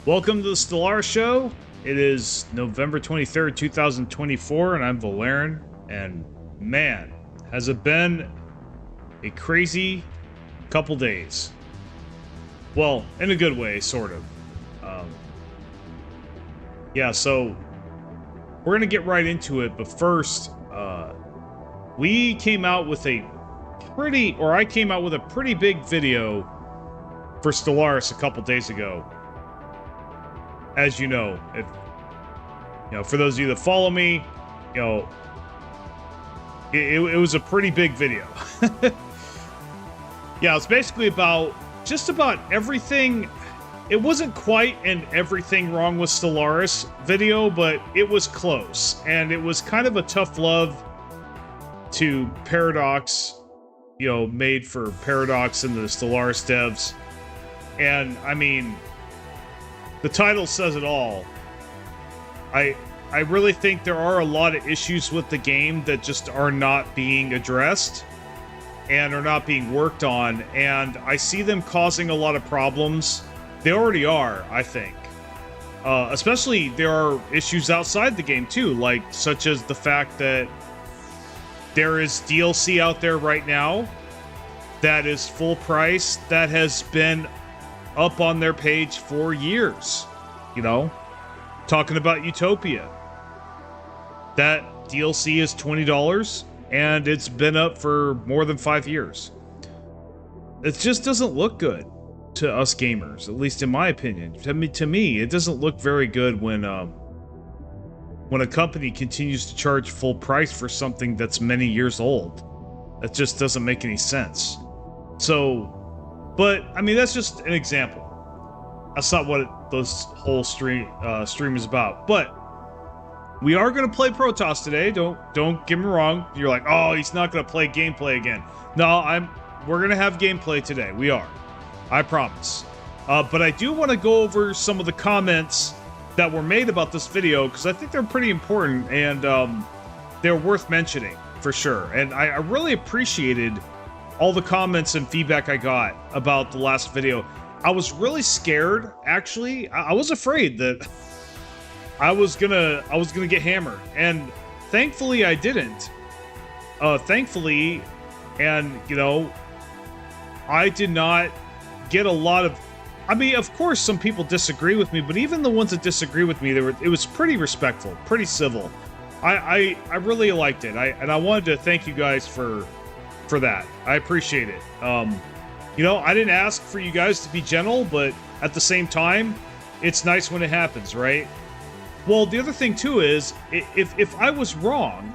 Welcome to the Stellaris Show. It is November 23rd, 2024, and I'm Volairen. And man, has it been a crazy couple days. Well, in a good way, sort of. Yeah, so we're going to get right into it, but first, I came out with a pretty big video for Stellaris a couple days ago. As you know, for those of you that follow me, it was a pretty big video. Yeah, it's basically about just about everything. It wasn't quite an everything wrong with Stellaris video, but it was close, and it was kind of a tough love to Paradox, made for Paradox and the Stellaris devs. And I mean, the title says it all. I really think there are a lot of issues with the game that just are not being addressed and are not being worked on, and I see them causing a lot of problems. They already are, I think. Especially there are issues outside the game too, such as the fact that there is DLC out there right now that is full price that has been up on their page for years. Talking about Utopia. That DLC is $20 and it's been up for more than 5 years. It just doesn't look good to us gamers, at least in my opinion. To me, it doesn't look very good when a company continues to charge full price for something that's many years old. That just doesn't make any sense. But I mean, that's just an example. That's not what this whole stream is about. But we are going to play Protoss today. Don't get me wrong. You're like, oh, he's not going to play gameplay again. No, we're going to have gameplay today. We are. I promise. But I do want to go over some of the comments that were made about this video, because I think they're pretty important, and they're worth mentioning for sure. And I really appreciated all the comments and feedback I got about the last video. I was really scared, actually. I was afraid that I was gonna get hammered, and thankfully I didn't. Thankfully, and I did not get a lot of. I mean, of course, some people disagree with me, but even the ones that disagree with me, it was pretty respectful, pretty civil. I really liked it. I wanted to thank you guys for that. I appreciate it. I didn't ask for you guys to be gentle, but at the same time, it's nice when it happens, right? Well, the other thing too is, if I was wrong,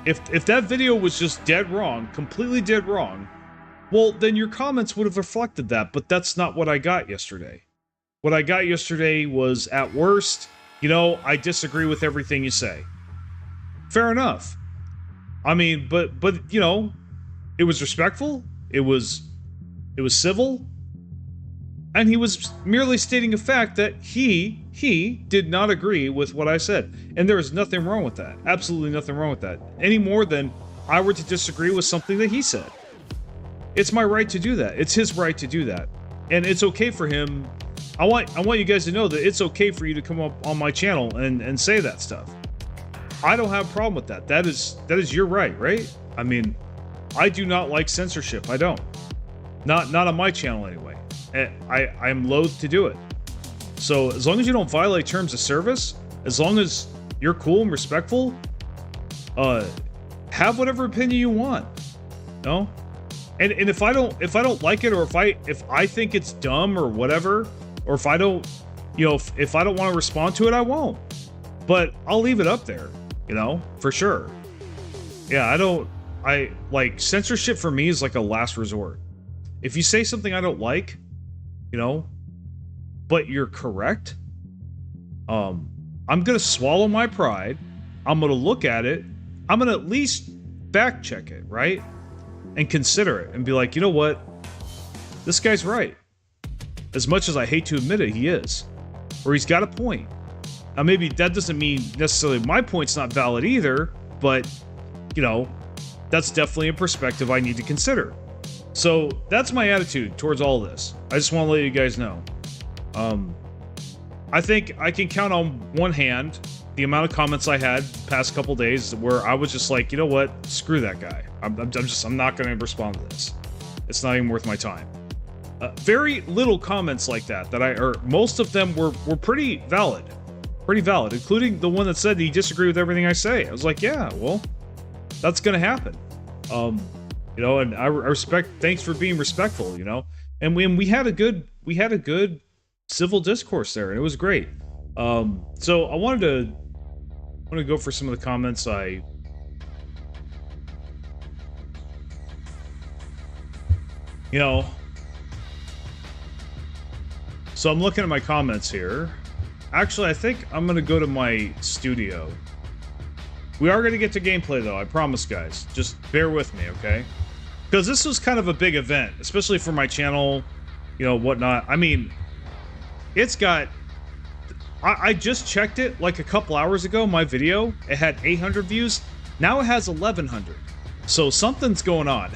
if that video was just dead wrong, completely dead wrong, well, then your comments would have reflected that, but that's not what I got yesterday. What I got yesterday was, at worst, I disagree with everything you say. Fair enough. I mean, but it was respectful, it was civil, and he was merely stating a fact that he did not agree with what I said. And there is nothing wrong with that. Absolutely nothing wrong with that. Any more than I were to disagree with something that he said. It's my right to do that. It's his right to do that. And it's okay for him. I want you guys to know that it's okay for you to come up on my channel and say that stuff. I don't have a problem with that. That is your right? I mean, I do not like censorship. I don't. Not on my channel anyway. I'm loath to do it. So as long as you don't violate terms of service, as long as you're cool and respectful, have whatever opinion you want. No? And if I don't like it, or if I think it's dumb or whatever, or if I don't, if I don't want to respond to it, I won't. But I'll leave it up there, for sure. Yeah, I like censorship for me is like a last resort. If you say something I don't like, but you're correct, I'm gonna swallow my pride. I'm gonna look at it. I'm gonna at least fact check it, right? And consider it and be like, you know what? This guy's right. As much as I hate to admit it, he is. Or he's got a point. Now, maybe that doesn't mean necessarily my point's not valid either, but, that's definitely a perspective I need to consider. So that's my attitude towards all this. I just want to let you guys know. I think I can count on one hand the amount of comments I had past couple days where I was just like, you know what, screw that guy. I'm not going to respond to this. It's not even worth my time. Very little comments like that or most of them were pretty valid, including the one that said he disagreed with everything I say. I was like, yeah, well, that's going to happen. You know, and I respect. Thanks for being respectful. You know, and we had a good civil discourse there, and it was great. So I wanted to go for some of the comments So I'm looking at my comments here. Actually, I think I'm going to go to my studio. We are going to get to gameplay, though. I promise, guys. Just bear with me, okay? Because this was kind of a big event, especially for my channel, you know, whatnot. I mean, it's got... I just checked it like a couple hours ago, my video. It had 800 views. Now it has 1,100. So something's going on.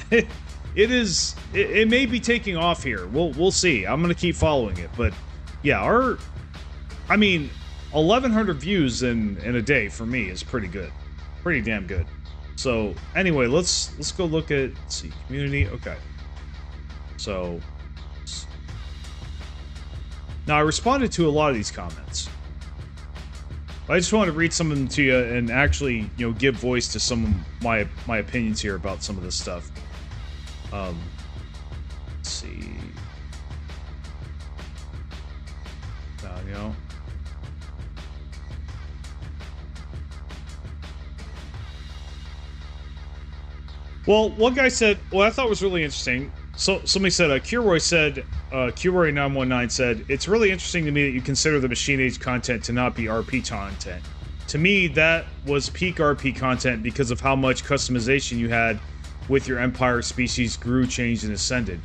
It may be taking off here. We'll see. I'm gonna keep following it, but yeah, 1,100 views in a day for me is pretty good, pretty damn good. So anyway, let's go look at, let's see, community. Okay, so now I responded to a lot of these comments. I just want to read some of them to you and actually, you know, give voice to some of my opinions here about some of this stuff. Let's see. You know. Well, one guy said, well, I thought was really interesting. So somebody said, Curoy said, Curoy919 said, it's really interesting to me that you consider the Machine Age content to not be RP content. To me, that was peak RP content because of how much customization you had with your Empire species grew, changed, and ascended.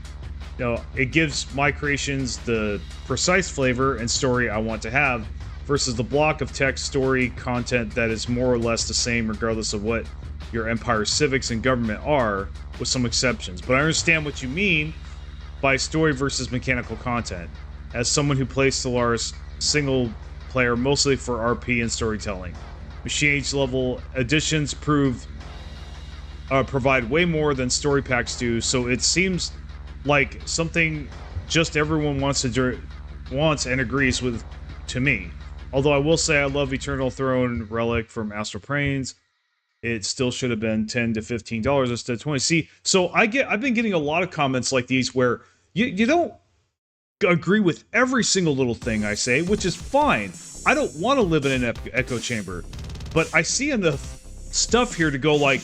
You know, it gives my creations the precise flavor and story I want to have versus the block of text story content that is more or less the same regardless of what your Empire civics and government are, with some exceptions. But I understand what you mean by story versus mechanical content, as someone who plays Stellaris single player mostly for RP and storytelling. Machine Age level additions provide way more than story packs do, so it seems like something just everyone wants and agrees with to me. Although I will say I love Eternal Throne Relic from Astral Planes. It still should have been $10 to $15 instead of 20. See, so I've been getting a lot of comments like these where you don't agree with every single little thing I say, which is fine. I don't want to live in an echo chamber, but I see enough stuff here to go like,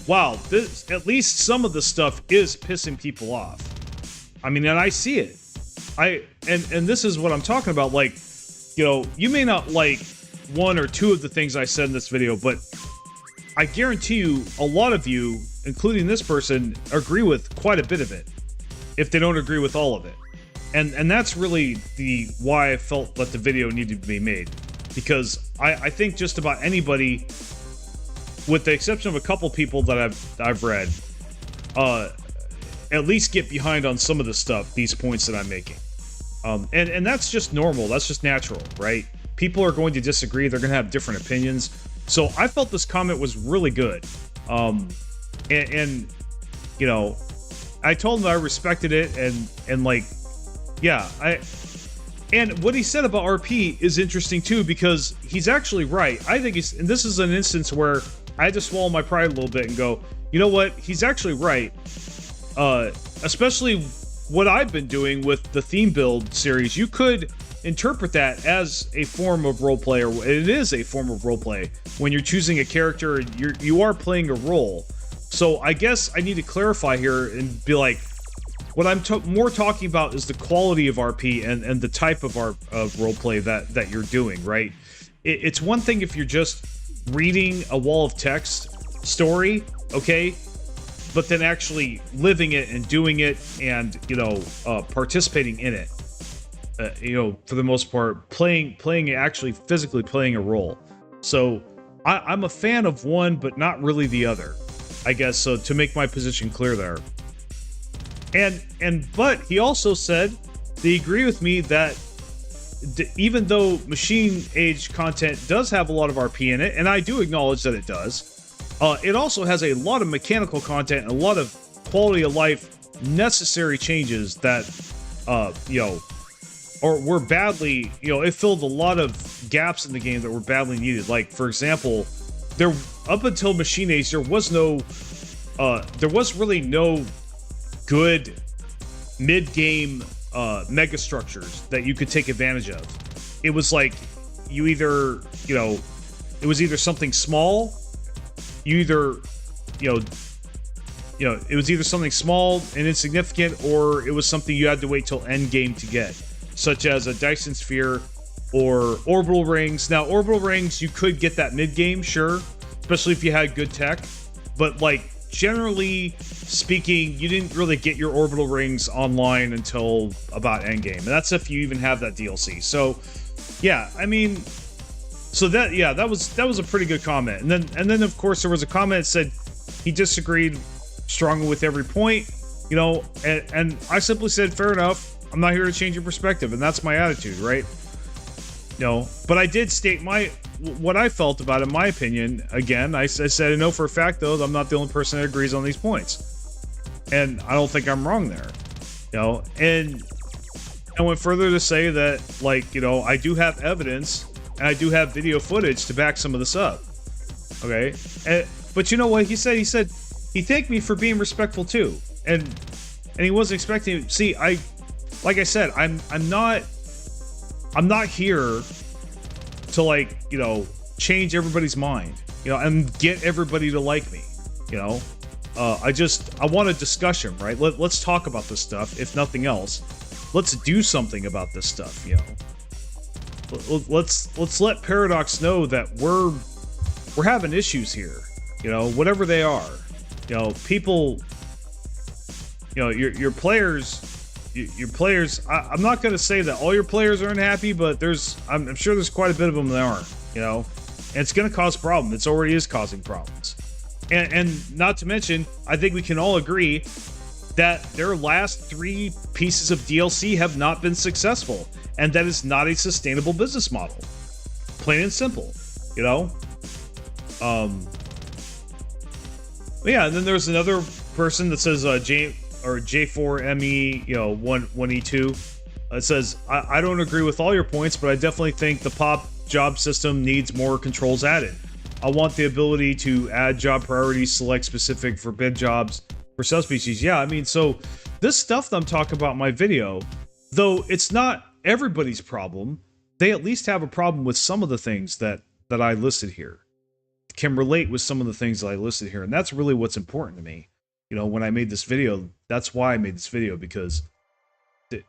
wow, this, at least some of the stuff is pissing people off. I mean, and I see it. And this is what I'm talking about. Like, you know, you may not like one or two of the things I said in this video, but I guarantee you, a lot of you, including this person, agree with quite a bit of it, if they don't agree with all of it. And that's really why I felt that the video needed to be made. Because I think just about anybody, with the exception of a couple people that I've read, at least get behind on some of the stuff, these points that I'm making. And that's just normal, that's just natural, right? People are going to disagree, they're going to have different opinions. So I felt this comment was really good. And you know, I told him that I respected it, and like, yeah, and what he said about RP is interesting too, because he's actually right. I think and this is an instance where I had to swallow my pride a little bit and go, you know what, he's actually right. Especially what I've been doing with the theme build series, you could interpret that as a form of roleplay, or it is a form of roleplay. When you're choosing a character, you are playing a role. So I guess I need to clarify here and be like, what I'm more talking about is the quality of RP and the type of roleplay that you're doing, right? It's one thing if you're just reading a wall of text story, okay? But then actually living it and doing it and, you know, participating in it. You know, for the most part, actually physically playing a role. So I'm a fan of one, but not really the other, I guess. So to make my position clear there. But he also said they agree with me that even though machine age content does have a lot of RP in it, and I do acknowledge that it does, it also has a lot of mechanical content and a lot of quality of life necessary changes that, you know, or were badly, you know, it filled a lot of gaps in the game that were badly needed. Like, for example, there, up until Machine Age, there was really no good mid-game mega structures that you could take advantage of. It was like, you either, you know, it was either something small, it was either something small and insignificant, or it was something you had to wait till end game to get, such as a Dyson Sphere or orbital rings. Now, orbital rings, you could get that mid-game, sure, especially if you had good tech, but like, generally speaking, you didn't really get your orbital rings online until about endgame, and that's if you even have that DLC. So, yeah, I mean, so that, yeah, that was a pretty good comment. And then of course there was a comment that said he disagreed strongly with every point, you know, and I simply said, fair enough. I'm not here to change your perspective, and that's my attitude, right? You know, but I did state what I felt about it, my opinion. Again, I said, I know for a fact, though, that I'm not the only person that agrees on these points. And I don't think I'm wrong there. You know, and I went further to say that, like, you know, I do have evidence, and I do have video footage to back some of this up. Okay? But you know what he said? He said, he thanked me for being respectful, too. And he wasn't expecting... See, like I said, I'm not here to, like, you know, change everybody's mind, you know, and get everybody to like me, you know. I want a discussion, right? Let's talk about this stuff. If nothing else, let's do something about this stuff, you know. Let's let Paradox know that we're having issues here, you know, whatever they are. You know, people, you know, your players. Your players, I'm not going to say that all your players are unhappy, but I'm sure there's quite a bit of them that aren't, you know, and it's going to cause problems. It already is causing problems. And not to mention, I think we can all agree that their last 3 pieces of DLC have not been successful, and that is not a sustainable business model. Plain and simple, you know? Yeah, and then there's another person that says, J4ME, you know, 1E2. It says, I don't agree with all your points, but I definitely think the POP job system needs more controls added. I want the ability to add job priorities, select specific forbid jobs for subspecies. Yeah, I mean, so this stuff that I'm talking about in my video, though it's not everybody's problem, they at least have a problem with some of the things that I listed here. Can relate with some of the things that I listed here, and that's really what's important to me. You know, when I made this video, that's why I made this video, because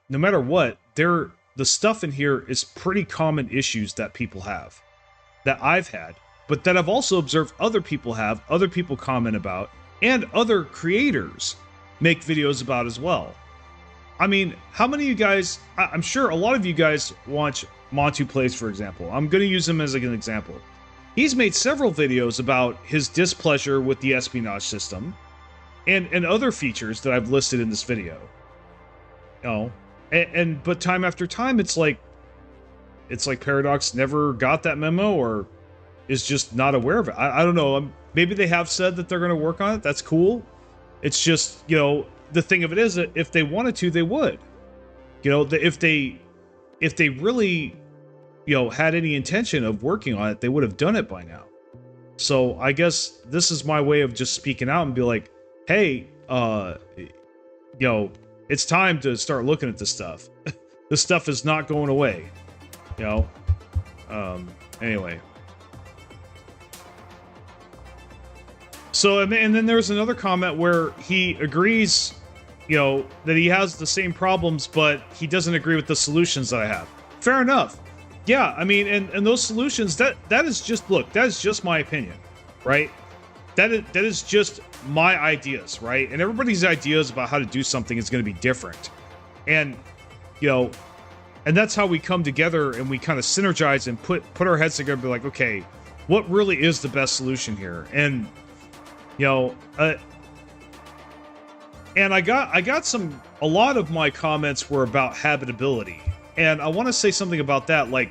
no matter what, the stuff in here is pretty common issues that people have, that I've had, but that I've also observed other people have, other people comment about, and other creators make videos about as well. I mean, how many of you guys, I'm sure a lot of you guys watch Montu Plays, for example. I'm going to use him as like an example. He's made several videos about his displeasure with the espionage system, and other features that I've listed in this video. You know, but time after time, it's like Paradox never got that memo, or is just not aware of it. I don't know. Maybe they have said that they're going to work on it. That's cool. It's just, you know, the thing of it is that if they wanted to, they would. You know, if they really, you know, had any intention of working on it, they would have done it by now. So I guess this is my way of just speaking out and be like, hey, you know, it's time to start looking at this stuff. This stuff is not going away, you know? Anyway. So, and then there's another comment where he agrees, you know, that he has the same problems, but he doesn't agree with the solutions that I have. Fair enough. Yeah, I mean, and those solutions, that is just, look, that is just my opinion, right? That is just my ideas, right? And everybody's ideas about how to do something is going to be different. And, you know, and that's how we come together and we kind of synergize and put our heads together and be like, okay, what really is the best solution here? And, you know, and I got a lot of my comments were about habitability. And I want to say something about that. Like,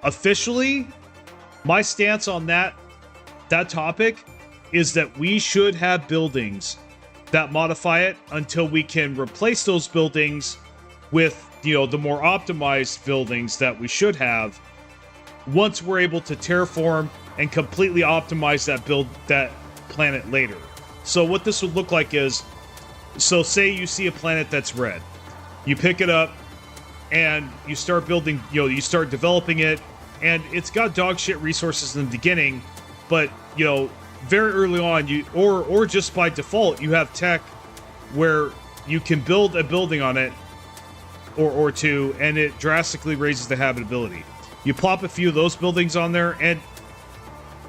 officially, my stance on that topic is that we should have buildings that modify it until we can replace those buildings with, you know, the more optimized buildings that we should have once we're able to terraform and completely optimize that planet later. So what this would look like is, so say you see a planet that's red, you pick it up and you start building, you know, you start developing it, and it's got dog shit resources in the beginning, but, you know, very early on, or just by default, you have tech where you can build a building on it or two, and it drastically raises the habitability. You plop a few of those buildings on there, and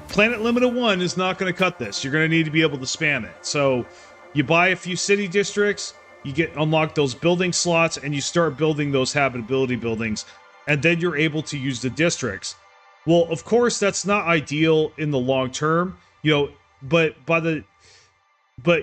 Planet Limited 1 is not going to cut this. You're going to need to be able to spam it. So you buy a few city districts, you unlock those building slots, and you start building those habitability buildings, and then you're able to use the districts. Well, of course, that's not ideal in the long term, you know, but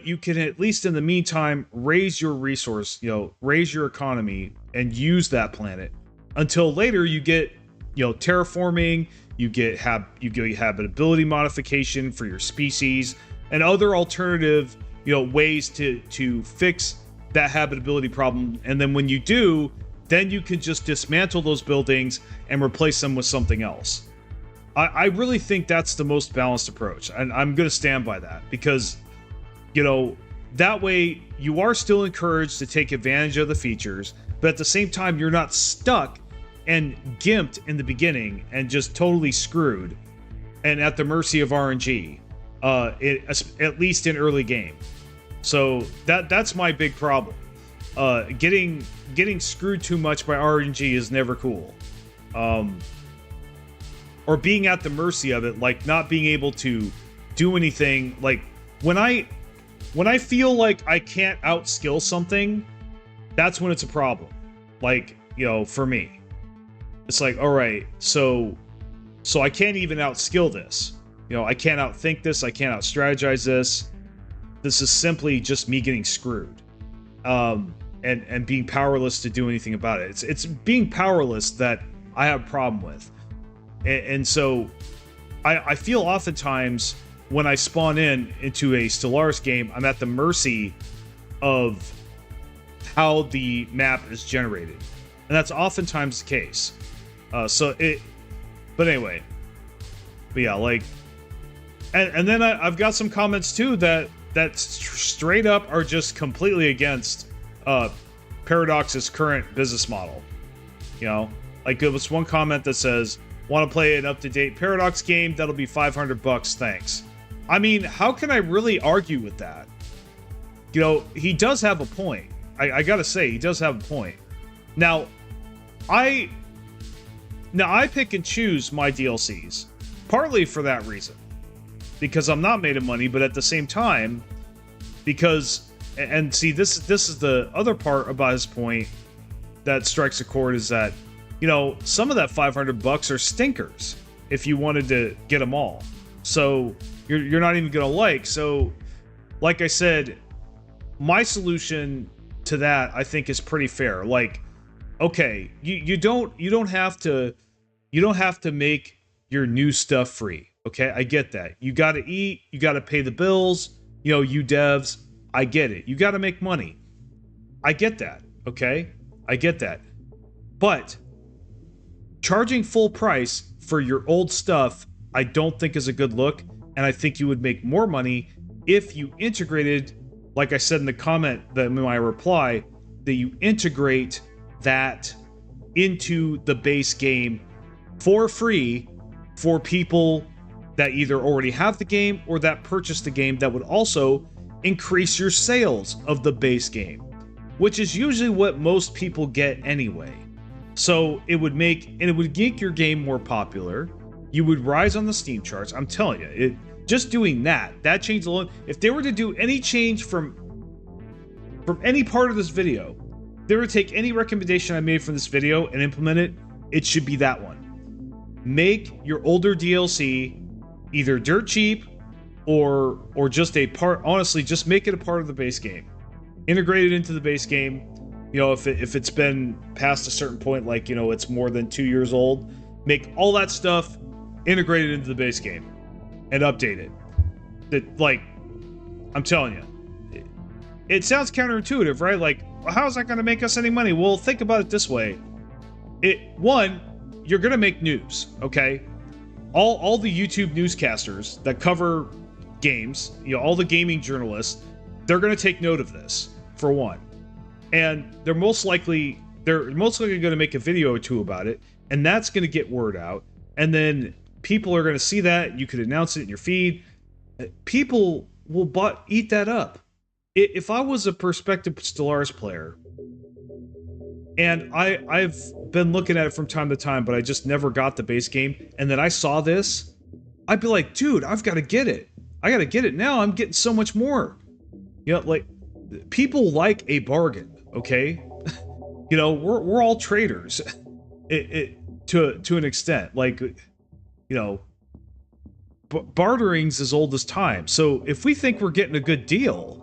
you can, at least in the meantime, raise your resource, you know, raise your economy and use that planet until later you get, you know, terraforming, you get habitability modification for your species and other alternative, you know, ways to fix that habitability problem. And then when you do, then you can just dismantle those buildings and replace them with something else. I really think that's the most balanced approach, and I'm going to stand by that because, you know, that way you are still encouraged to take advantage of the features, but at the same time, you're not stuck and gimped in the beginning and just totally screwed and at the mercy of RNG, at least in early game. So that's my big problem. Getting screwed too much by RNG is never cool. Or being at the mercy of it, like not being able to do anything. Like when I feel like I can't outskill something, that's when it's a problem. Like, you know, for me, it's like, all right, so I can't even outskill this. You know, I can't outthink this. I can't outstrategize this. This is simply just me getting screwed, and being powerless to do anything about it. It's being powerless that I have a problem with. And so I feel oftentimes when I spawn into a Stellaris game, I'm at the mercy of how the map is generated. And that's oftentimes the case. But anyway. But yeah, like, and then I've got some comments too that straight up are just completely against Paradox's current business model. You know, like there was one comment that says, want to play an up-to-date Paradox game? That'll be $500, thanks. I mean, how can I really argue with that? You know, he does have a point. I gotta say, he does have a point. Now I pick and choose my DLCs, partly for that reason, because I'm not made of money, but at the same time, because, and see, this is the other part about his point that strikes a chord, is that, you know, some of that $500 are stinkers if you wanted to get them all. So you're not even gonna like. So, like I said, my solution to that I think is pretty fair. Like, okay, you don't have to make your new stuff free. Okay, I get that. You got to eat, you got to pay the bills. You know, you devs, I get it. You got to make money. I get that. Okay, I get that. But charging full price for your old stuff, I don't think is a good look, and I think you would make more money if you integrated, like I said in the comment, in my reply, that you integrate that into the base game for free for people that either already have the game or that purchase the game. That would also increase your sales of the base game, which is usually what most people get anyway. So it would make your game more popular. You would rise on the Steam charts. I'm telling you, just doing that change alone. If they were to do any change from any part of this video, they were to take any recommendation I made from this video and implement it, it should be that one. Make your older DLC either dirt cheap or just a part. Honestly, just make it a part of the base game. Integrate it into the base game You know, if it's been past a certain point, like, you know, it's more than 2 years old, make all that stuff integrated into the base game and update it. That, like, I'm telling you, it sounds counterintuitive, right? Like, how is that going to make us any money? Well, think about it this way. One, you're going to make news, okay? All the YouTube newscasters that cover games, you know, all the gaming journalists, they're going to take note of this, for one. And they're most likely going to make a video or two about it, and that's going to get word out. And then people are going to see that. You could announce it in your feed. People will eat that up. If I was a prospective Stellaris player, and I've been looking at it from time to time, but I just never got the base game, and then I saw this, I'd be like, dude, I've got to get it. I got to get it now. I'm getting so much more. You know, like, people like a bargain, okay? You know, we're all traders, to an extent. Like, you know, bartering's as old as time. So if we think we're getting a good deal,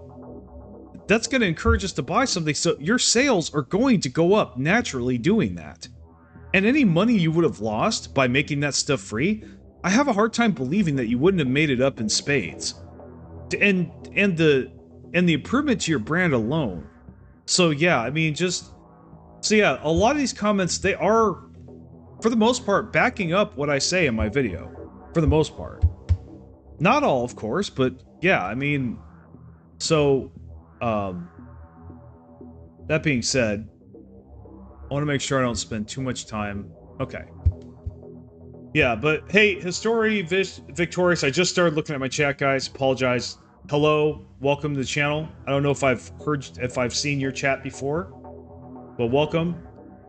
that's going to encourage us to buy something. So your sales are going to go up naturally doing that. And any money you would have lost by making that stuff free, I have a hard time believing that you wouldn't have made it up in spades. And the improvement to your brand alone. So yeah, I mean, yeah, a lot of these comments, they are, for the most part, backing up what I say in my video. For the most part. Not all, of course, but yeah, I mean, so, that being said, I want to make sure I don't spend too much time. Okay. Yeah, but hey, History Victorious, I just started looking at my chat, guys. Apologize. Hello, welcome to the channel. I don't know if I've seen your chat before, but welcome.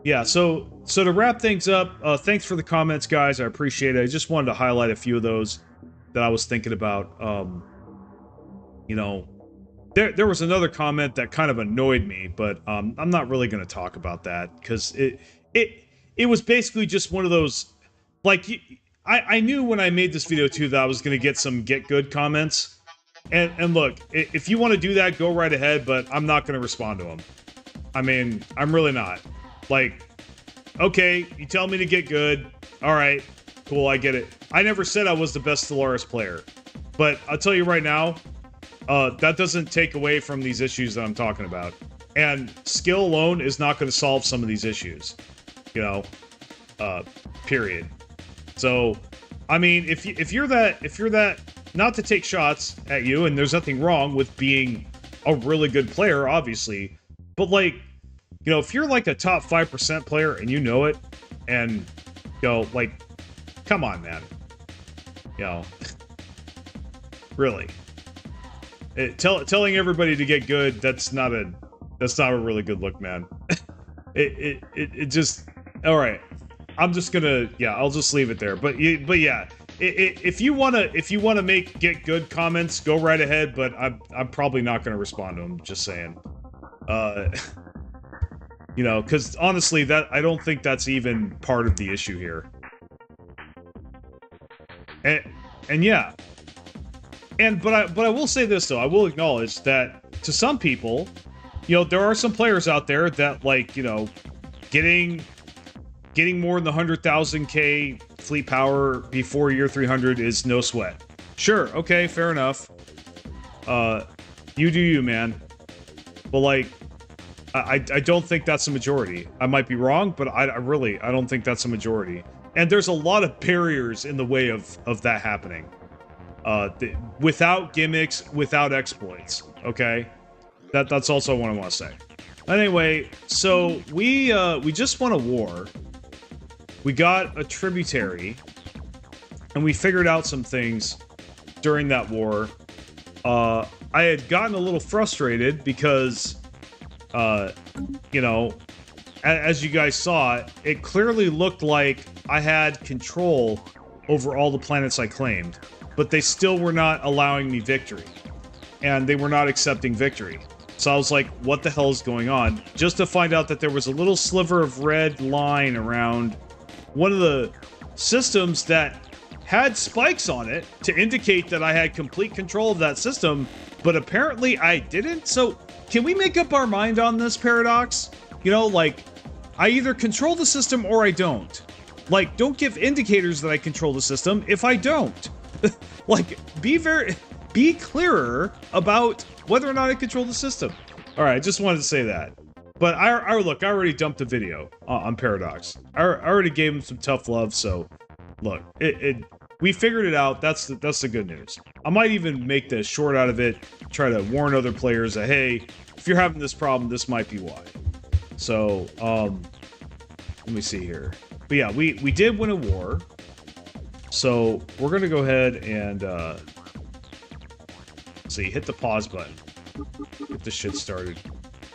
Yeah, so to wrap things up, thanks for the comments, guys. I appreciate it. I just wanted to highlight a few of those that I was thinking about. You know, there was another comment that kind of annoyed me, but I'm not really going to talk about that because it was basically just one of those, like, I knew when I made this video too that I was going to get some get good comments. And look, if you want to do that, go right ahead, but I'm not going to respond to them. I mean, I'm really not. Like, okay, you tell me to get good. All right, cool, I get it. I never said I was the best Stellaris player. But I'll tell you right now, that doesn't take away from these issues that I'm talking about. And skill alone is not going to solve some of these issues. You know, period. So, I mean, if you're that, not to take shots at you, and there's nothing wrong with being a really good player, obviously, but, like, you know, if you're like a top 5% player and you know it, and, you know, like, come on, man. You know, really. Telling everybody to get good, that's not a really good look, man. it just, all right. I'm just gonna, yeah, I'll just leave it there. But yeah, if you wanna make get good comments, go right ahead. But I'm probably not gonna respond to them. Just saying. You know, because honestly, I don't think that's even part of the issue here. And yeah. But I will say this though, I will acknowledge that to some people, you know, there are some players out there that, like, you know, getting more than the 100,000k fleet power before year 300 is no sweat. Sure, okay, fair enough. You do you, man. But, like, I don't think that's the majority. I might be wrong, but I don't think that's the majority. And there's a lot of barriers in the way of that happening. Without gimmicks, without exploits, okay? That's also what I want to say. Anyway, so we just won a war. We got a tributary, and we figured out some things during that war. I had gotten a little frustrated because, you know, as you guys saw, it clearly looked like I had control over all the planets I claimed, but they still were not allowing me victory, and they were not accepting victory. So I was like, what the hell is going on? Just to find out that there was a little sliver of red line around one of the systems that had spikes on it to indicate that I had complete control of that system, but apparently I didn't. So can we make up our mind on this, Paradox? You know, like, I either control the system or I don't. Like, don't give indicators that I control the system if I don't. Like, be clearer about whether or not I control the system. All right, I just wanted to say that. But look, I already dumped a video on Paradox. I already gave him some tough love, so look, we figured it out. That's the good news. I might even make the short out of it, try to warn other players that, hey, if you're having this problem, this might be why. So, let me see here. But yeah, we did win a war. So we're gonna go ahead and see, hit the pause button. Get this shit started.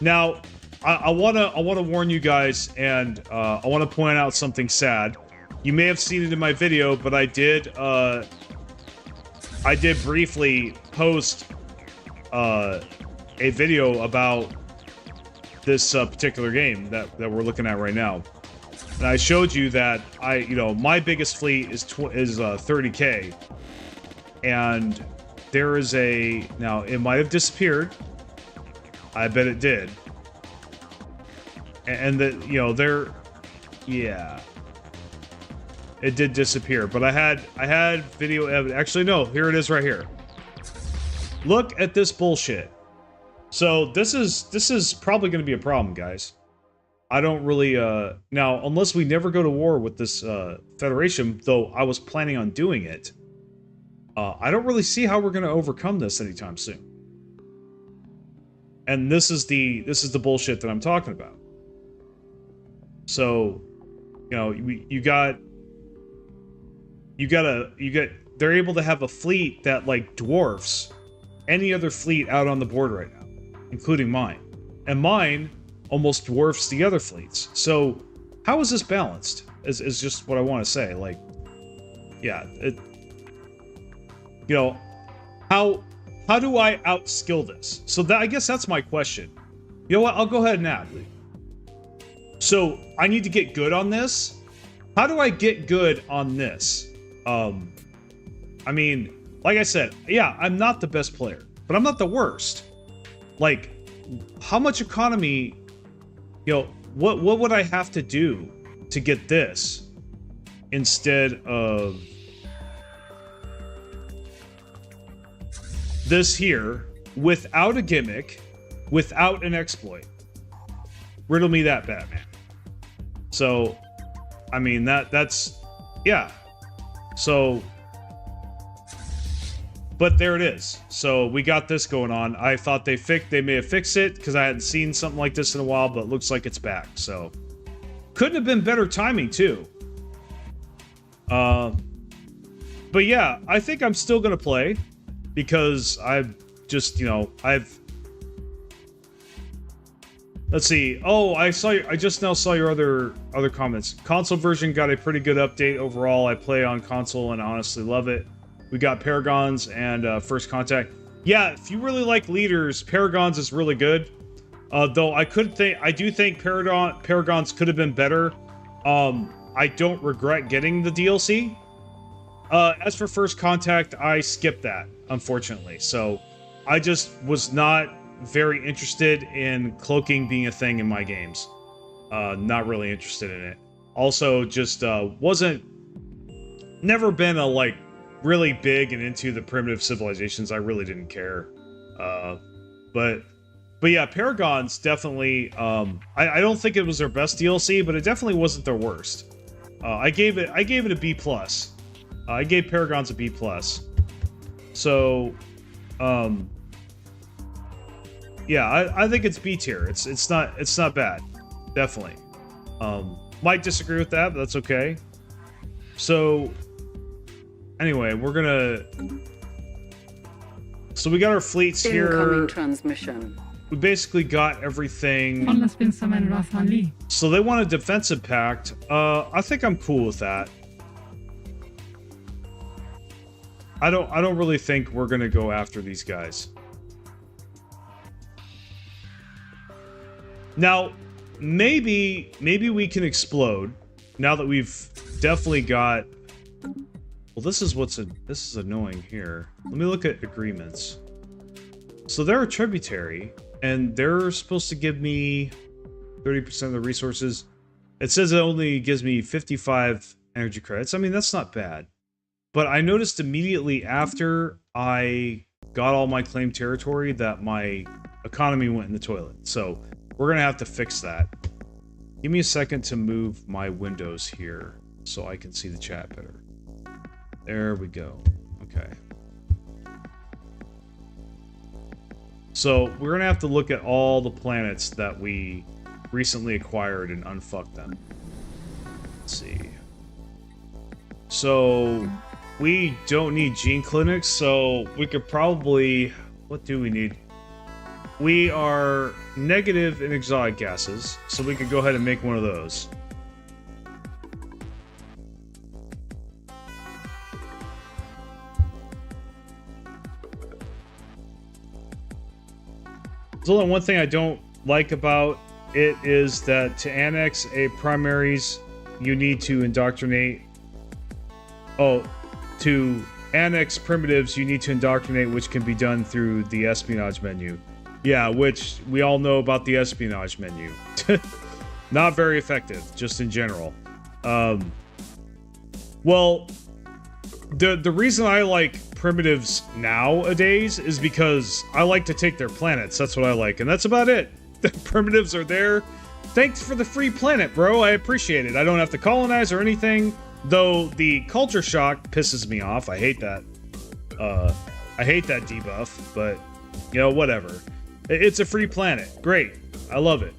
Now, I wanna warn you guys, and I wanna point out something sad. You may have seen it in my video, but I did briefly post a video about this particular game that we're looking at right now. And I showed you that my biggest fleet is 30K, and there is now it might have disappeared. I bet it did. And that yeah, it did disappear. But I had video evidence. Actually, no, here it is right here. Look at this bullshit. So this is probably going to be a problem, guys. I don't really, now, unless we never go to war with this, Federation, though I was planning on doing it, I don't really see how we're gonna overcome this anytime soon. And this is the bullshit that I'm talking about. So, they're able to have a fleet that, like, dwarfs any other fleet out on the board right now, including mine. And mine almost dwarfs the other fleets. So, how is this balanced? Is just what I want to say. Like, yeah, how do I outskill this? So I guess that's my question. You know what? I'll go ahead and add. So I need to get good on this. How do I get good on this? I mean, like I said, yeah, I'm not the best player, but I'm not the worst. Like, how much economy? What would I have to do to get this instead of this here, without a gimmick, without an exploit? Riddle me that, Batman. So, I mean, that's yeah. So, but there it is. So we got this going on. I thought they may have fixed it because I hadn't seen something like this in a while, but it looks like it's back. So couldn't have been better timing too. But yeah, I think I'm still gonna play because I've just, let's see. Oh, I just now saw your other comments. Console version got a pretty good update overall. I play on console and I honestly love it. We got Paragons and First Contact. Yeah, if you really like leaders, Paragons is really good. Though I do think Paragons could have been better. I don't regret getting the DLC. As for First Contact, I skipped that, unfortunately. So I just was not very interested in cloaking being a thing in my games. Not really interested in it. Also, just never been a really big and into the primitive civilizations. I really didn't care. But yeah, Paragons definitely. I don't think it was their best DLC, but it definitely wasn't their worst. I gave it a B+. I gave Paragons a B+. So, yeah, I think it's B tier. It's not bad, definitely. Might disagree with that, but that's okay. So, anyway, so we got our fleets here. Incoming transmission. We basically got everything. So they want a defensive pact. I think I'm cool with that. I don't really think we're gonna go after these guys. Now, maybe we can explode now that we've definitely got. Well, this is annoying here. Let me look at agreements. So they're a tributary, and they're supposed to give me 30% of the resources. It says it only gives me 55 energy credits. I mean, that's not bad. But I noticed immediately after I got all my claimed territory that my economy went in the toilet. So we're going to have to fix that. Give me a second to move my windows here so I can see the chat better. There we go. Okay. So we're going to have to look at all the planets that we recently acquired and unfuck them. Let's see. So we don't need gene clinics, so we could probably... What do we need? We are negative in exotic gases, so we could go ahead and make one of those. There's only one thing I don't like about it is that to annex a primaries, you need to indoctrinate... Oh, to annex primitives, you need to indoctrinate, which can be done through the espionage menu. Yeah, which we all know about the espionage menu. Not very effective, just in general. Well, the reason I like primitives nowadays is because I like to take their planets. That's what I like, and that's about it. The primitives are there. Thanks for the free planet, bro. I appreciate it. I don't have to colonize or anything. Though the culture shock pisses me off. I hate that. I hate that debuff, but, you know, whatever. It's a free planet. Great. I love it.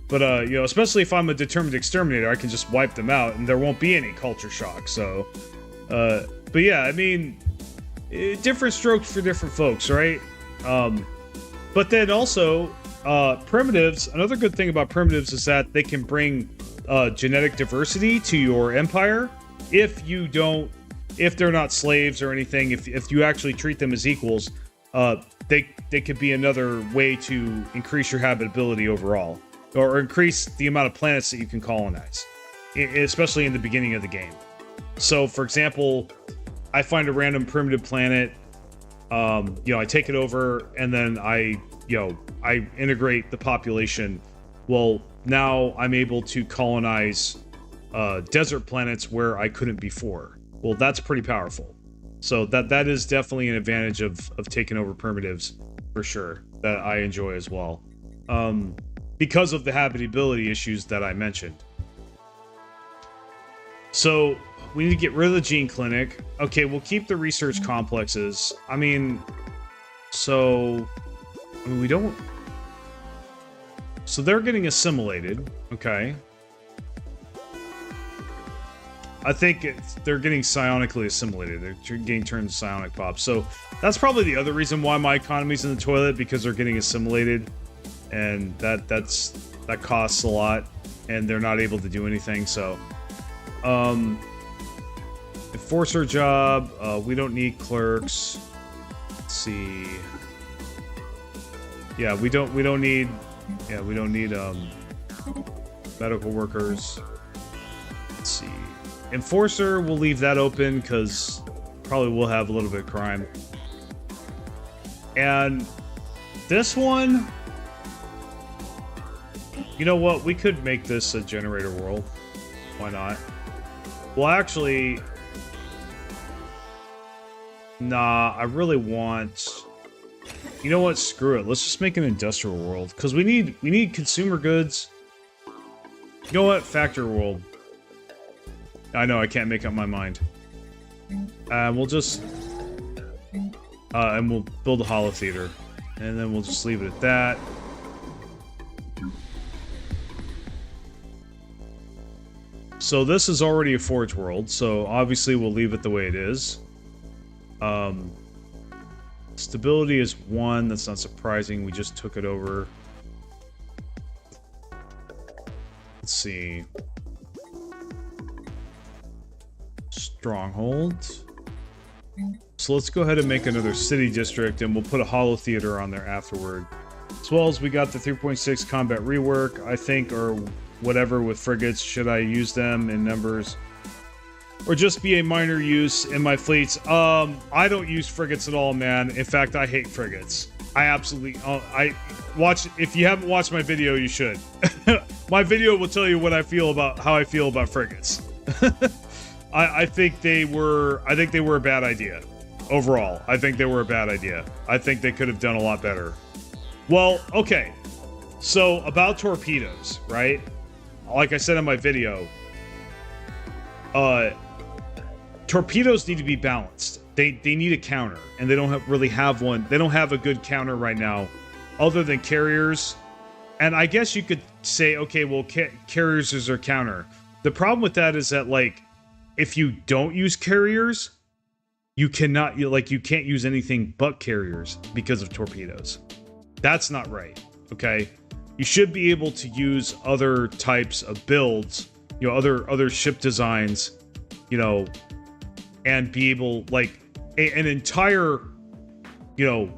But, you know, especially if I'm a determined exterminator, I can just wipe them out and there won't be any culture shock, so... but yeah, I mean, different strokes for different folks, right? But then also, primitives, another good thing about primitives is that they can bring genetic diversity to your empire if they're not slaves or anything, if you actually treat them as equals, they could be another way to increase your habitability overall, or increase the amount of planets that you can colonize, especially in the beginning of the game. So, for example, I find a random primitive planet, you know, I take it over, and then I integrate the population. Well, now I'm able to colonize desert planets where I couldn't before. Well, that's pretty powerful. So that is definitely an advantage of taking over primitives, for sure, that I enjoy as well. Because of the habitability issues that I mentioned. So, we need to get rid of the gene clinic. Okay, we'll keep the research complexes. I mean, we don't... So they're getting assimilated. Okay. I think they're getting psionically assimilated. They're getting turned to psionic pops. So that's probably the other reason why my economy's in the toilet, because they're getting assimilated. And that costs a lot. And they're not able to do anything, so... Enforcer job. We don't need clerks. Let's see. Yeah, we don't need... Yeah, we don't need, medical workers. Let's see. Enforcer, we'll leave that open, because probably we'll have a little bit of crime. And this one... You know what? We could make this a generator world. Why not? Well, actually... Nah, I really want... You know what? Screw it. Let's just make an industrial world, because we need consumer goods. You know what? Factory world. I know, I can't make up my mind. We'll just... and we'll build a holo theater. And then we'll just leave it at that. So this is already a forge world, so obviously we'll leave it the way it is. Stability is 1, that's not surprising, we just took it over. Let's see. Stronghold. So let's go ahead and make another city district, and we'll put a holo theater on there afterward. As well as we got the 3.6 combat rework, I think, or whatever with frigates. Should I use them in numbers? Or just be a minor use in my fleets? I don't use frigates at all, man. In fact, I hate frigates. I absolutely, I watch, if you haven't watched my video, you should. My video will tell you what I feel about, how I feel about frigates. I think they were a bad idea. Overall, I think they were a bad idea. I think they could have done a lot better. Well, okay. So, about torpedoes, right? Like I said in my video, torpedoes need to be balanced. They need a counter, and they don't really have one. They don't have a good counter right now, other than carriers. And I guess you could say, okay, well, carriers is their counter. The problem with that is that, like, if you don't use carriers, you can't use anything but carriers because of torpedoes. That's not right, okay? You should be able to use other types of builds, you know, other ship designs, you know, and be able, like, an entire, you know,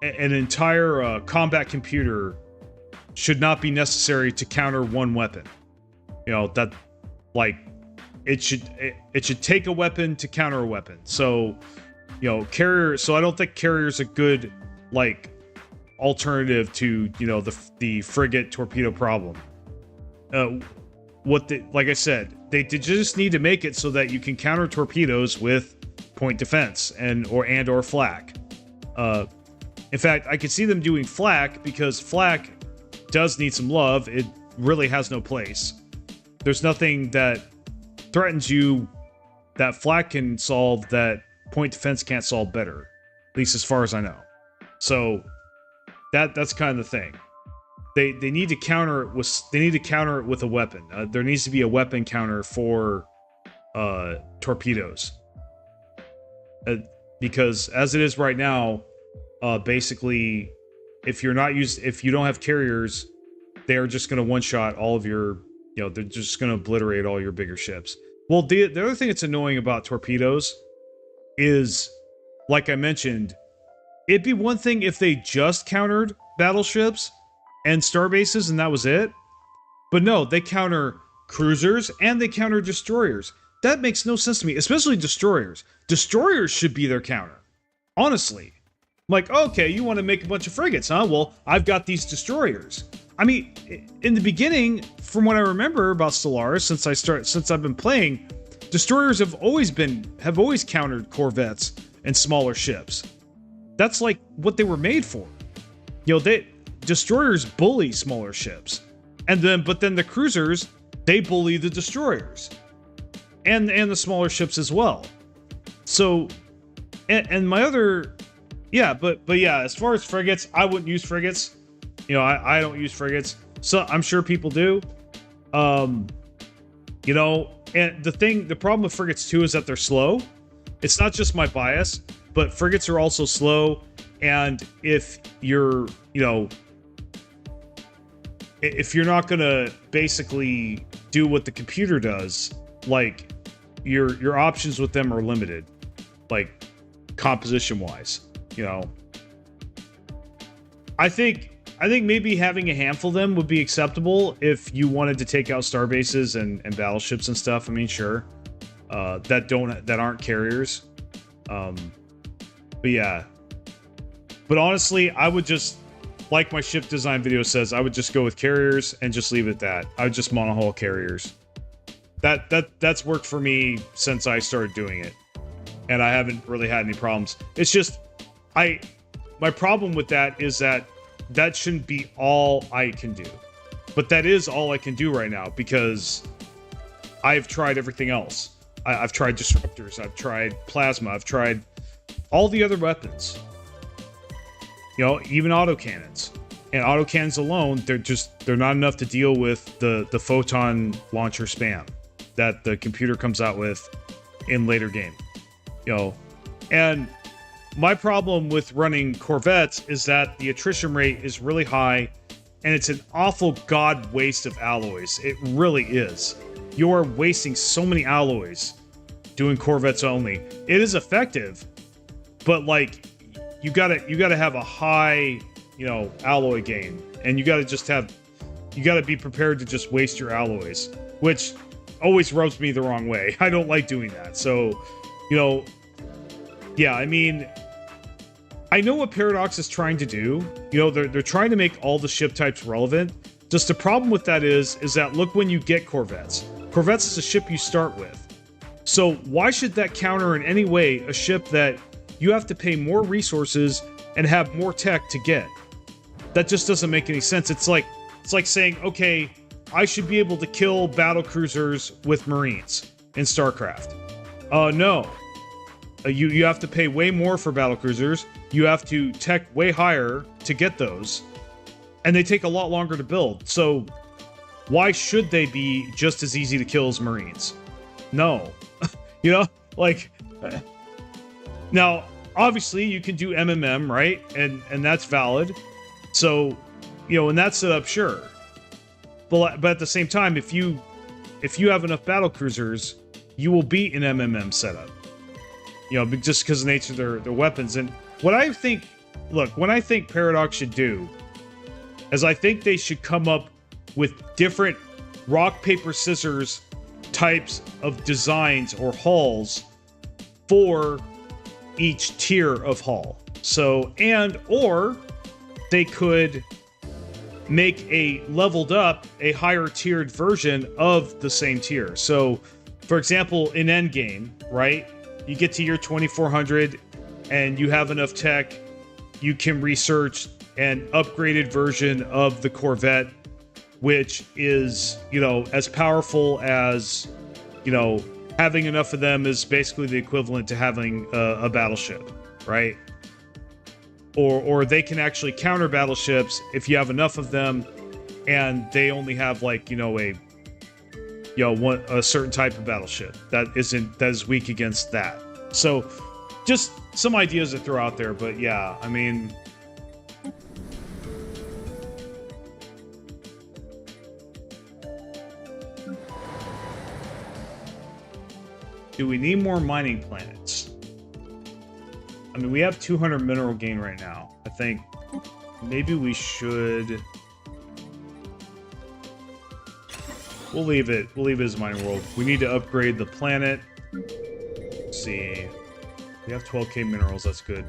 an entire combat computer should not be necessary to counter one weapon. You know, that, like, it should take a weapon to counter a weapon. So, you know, so I don't think carrier's a good, like, alternative to, you know, the frigate torpedo problem. Like I said, they just need to make it so that you can counter torpedoes with point defense or flak. In fact, I could see them doing flak, because flak does need some love. It really has no place. There's nothing that threatens you that flak can solve that point defense can't solve better, at least as far as I know. So that's kind of the thing. They need to counter it with a weapon. There needs to be a weapon counter for torpedoes, because as it is right now, basically, if you don't have carriers, they are just going to one-shot all of your, you know, they're just going to obliterate all your bigger ships. Well, the other thing that's annoying about torpedoes is, like I mentioned, it'd be one thing if they just countered battleships and starbases and that was it. But no, they counter cruisers and they counter destroyers. That makes no sense to me, especially destroyers. Destroyers should be their counter. Honestly. Like, okay, you want to make a bunch of frigates, huh? Well, I've got these destroyers. I mean, in the beginning, from what I remember about Stellaris, since I've been playing, destroyers have always countered corvettes and smaller ships. That's like what they were made for. You know, destroyers bully smaller ships, but then the cruisers, they bully the destroyers, and the smaller ships as well. So, and my other, yeah, but yeah, as far as frigates, I wouldn't use frigates. You know, I don't use frigates. So I'm sure people do. You know, and the problem with frigates too is that they're slow. It's not just my bias, but frigates are also slow. And if you're, you know, if you're not gonna basically do what the computer does, like your options with them are limited, like composition wise, you know. I think maybe having a handful of them would be acceptable if you wanted to take out starbases and battleships and stuff. I mean, sure, that aren't carriers. But yeah. But honestly, I would just, like my ship design video says, I would just go with carriers and just leave it at that. I would just monohull carriers. That's worked for me since I started doing it, and I haven't really had any problems. It's just my problem with that is that shouldn't be all I can do. But that is all I can do right now, because I've tried everything else. I've tried disruptors, I've tried plasma, I've tried all the other weapons. You know, even autocannons. And autocannons alone, they're not enough to deal with the photon launcher spam that the computer comes out with in later game. You know, and my problem with running corvettes is that the attrition rate is really high, and it's an awful god waste of alloys. It really is. You're wasting so many alloys doing corvettes only. It is effective, but like you gotta have a high, you know, alloy gain, and you gotta be prepared to just waste your alloys, which always rubs me the wrong way. I don't like doing that. So, you know, yeah, I mean, I know what Paradox is trying to do. You know, they're trying to make all the ship types relevant. Just the problem with that is that look when you get Corvettes. Corvettes is a ship you start with. So why should that counter in any way a ship that you have to pay more resources and have more tech to get? That just doesn't make any sense. It's like saying, okay, I should be able to kill battle cruisers with Marines in StarCraft. No. You have to pay way more for battle cruisers. You have to tech way higher to get those. And they take a lot longer to build. So why should they be just as easy to kill as Marines? No. You know? Like... Now, obviously, you can do MMM, right? And that's valid. So, you know, in that setup, sure. But at the same time, if you have enough battle cruisers, you will beat an MMM setup. You know, just because of the nature of their weapons. And what I think... Look, what I think Paradox should do is I think they should come up with different rock, paper, scissors types of designs or hulls for each tier of hull. So, or they could make a leveled up, a higher tiered version of the same tier. So, for example, in Endgame, right? You get to year 2400 and you have enough tech, you can research an upgraded version of the Corvette, which is, you know, as powerful as, you know, having enough of them is basically the equivalent to having a battleship, right? Or they can actually counter battleships if you have enough of them, and they only have like, you know, a certain type of battleship that is weak against that. So, just some ideas to throw out there, but yeah, I mean. Do we need more mining planets? I mean, we have 200 mineral gain right now. I think maybe we should... We'll leave it. We'll leave it as mining world. We need to upgrade the planet. Let's see. We have 12k minerals. That's good.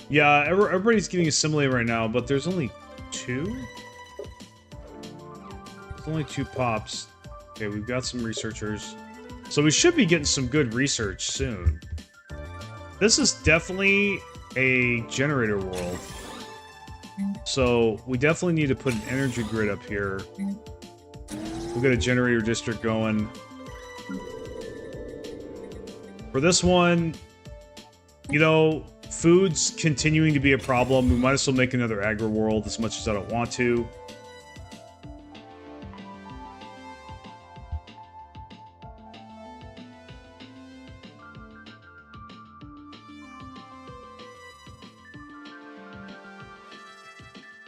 Yeah, everybody's getting assimilated right now, but there's only 2? There's only 2 pops. Okay, we've got some researchers. So we should be getting some good research soon. This is definitely a generator world. So we definitely need to put an energy grid up here. We've got a generator district going. For this one, you know, food's continuing to be a problem. We might as well make another agri world as much as I don't want to.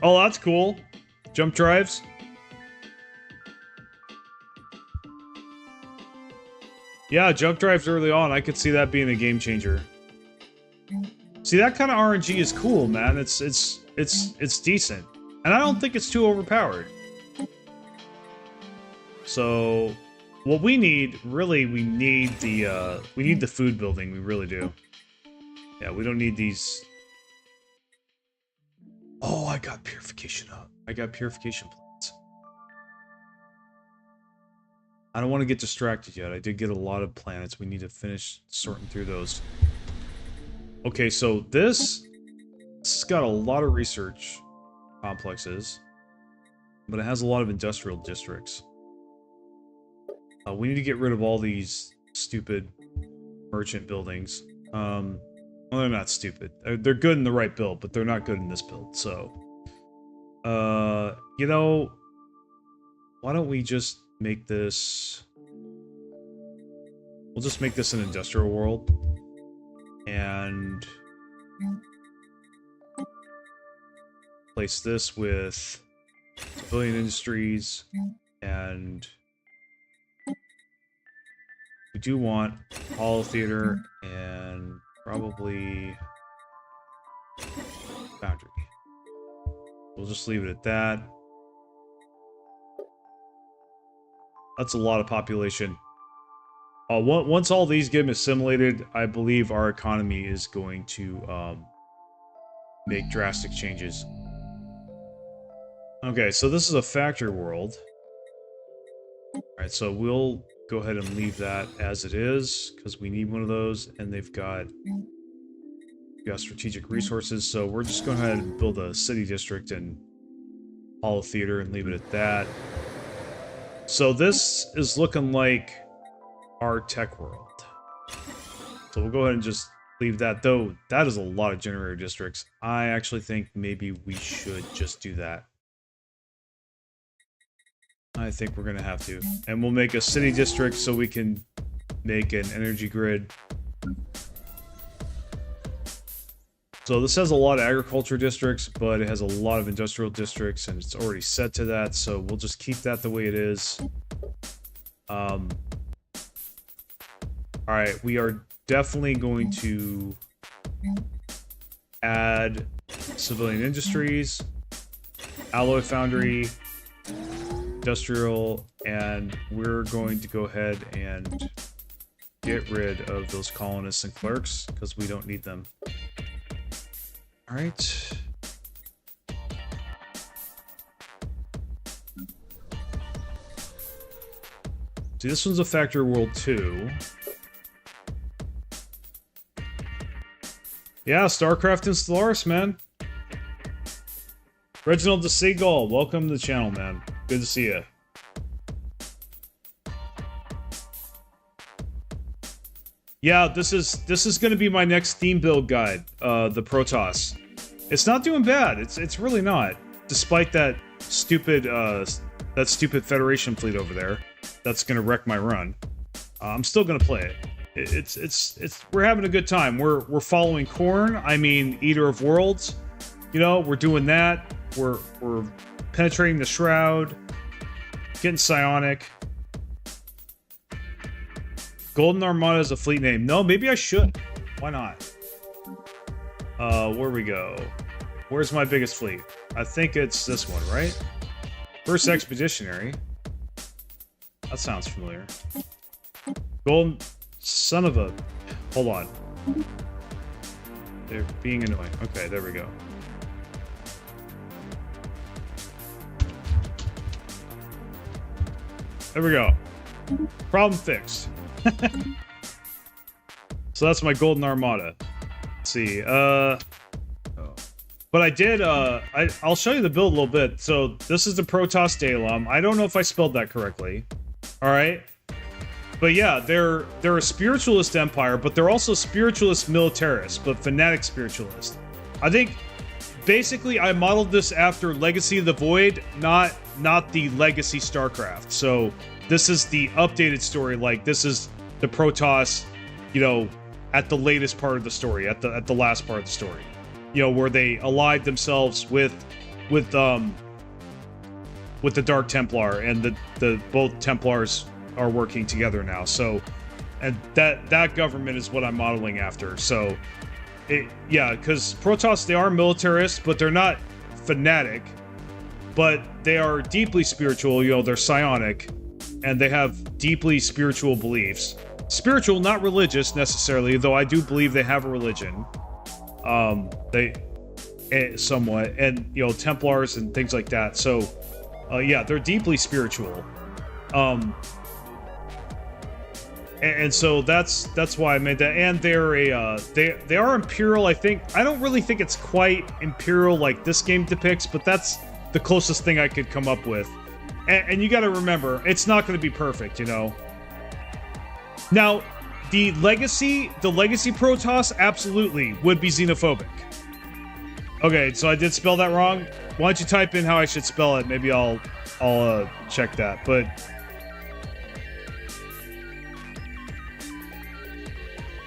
Oh, that's cool. Jump drives. Yeah, jump drives early on. I could see that being a game changer. See, that kind of RNG is cool, man. It's decent. And I don't think it's too overpowered. So, what we need, really, we need the food building. We really do. Yeah, we don't need these... Oh, I got purification up. I got purification plants. I don't want to get distracted yet. I did get a lot of planets. We need to finish sorting through those. Okay, so this has got a lot of research complexes, but it has a lot of industrial districts. We need to get rid of all these stupid merchant buildings. Well, they're not stupid. They're good in the right build, but they're not good in this build, so... you know... Why don't we just make this... We'll just make this an industrial world. And... place this with civilian industries, and... we do want Holo Theater and... probably foundry. We'll just leave it at that. That's a lot of population. Once all these get assimilated, I believe our economy is going to make drastic changes. Okay, so this is a factory world. Alright, so we'll go ahead and leave that as it is, because we need one of those, and they've got strategic resources, so we're just going ahead and build a city district and Apollo Theater and leave it at that. So this is looking like our tech world. So we'll go ahead and just leave that, though that is a lot of generator districts. I actually think maybe we should just do that. I think we're gonna have to. And we'll make a city district so we can make an energy grid. So this has a lot of agriculture districts, but it has a lot of industrial districts, and it's already set to that, so we'll just keep that the way it is. Alright, we are definitely going to add civilian industries, alloy foundry, industrial, and we're going to go ahead and get rid of those colonists and clerks because we don't need them. All right. See, this one's a factory world too. Yeah, StarCraft and Stellaris, man. Reginald the Seagull, welcome to the channel, man. Good to see you. Yeah, this is going to be my next theme build guide, the Protoss. It's not doing bad. It's really not, despite that stupid Federation fleet over there. That's going to wreck my run. I'm still going to play it. We're having a good time. We're following Khorne. I mean, Eater of Worlds. You know, we're doing that. We're penetrating the Shroud, getting psionic. Golden Armada is a fleet name. No, maybe I should. Why not? Where we go? Where's my biggest fleet? I think it's this one, right? First Expeditionary. That sounds familiar. Golden... Son of a... Hold on. They're being annoying. Okay, there we go. There we go. Problem fixed. So that's my Golden Armada. Let's see. But I did, I'll show you the build a little bit. So this is the Protoss Dalum. I don't know if I spelled that correctly. Alright? But yeah, they're a spiritualist empire, but they're also spiritualist militarists, but fanatic spiritualist. I think, basically, I modeled this after Legacy of the Void, not the Legacy StarCraft. So this is the updated story. Like, this is the Protoss, you know, at the latest part of the story, at the last part of the story. You know, where they allied themselves with the Dark Templar, and the both Templars are working together now. So, and that government is what I'm modeling after. So, yeah, because Protoss, they are militarists, but they're not fanatic, but they are deeply spiritual. You know, they're psionic, and they have deeply spiritual beliefs. Spiritual, not religious necessarily, though I do believe they have a religion. Somewhat, and you know, Templars and things like that. So, yeah, they're deeply spiritual. And so that's why I made that. And they're they are Imperial. I don't really think it's quite Imperial like this game depicts, but that's the closest thing I could come up with. And you got to remember, it's not going to be perfect, you know. Now, the legacy Protoss absolutely would be xenophobic. Okay, so I did spell that wrong. Why don't you type in how I should spell it? Maybe I'll check that. But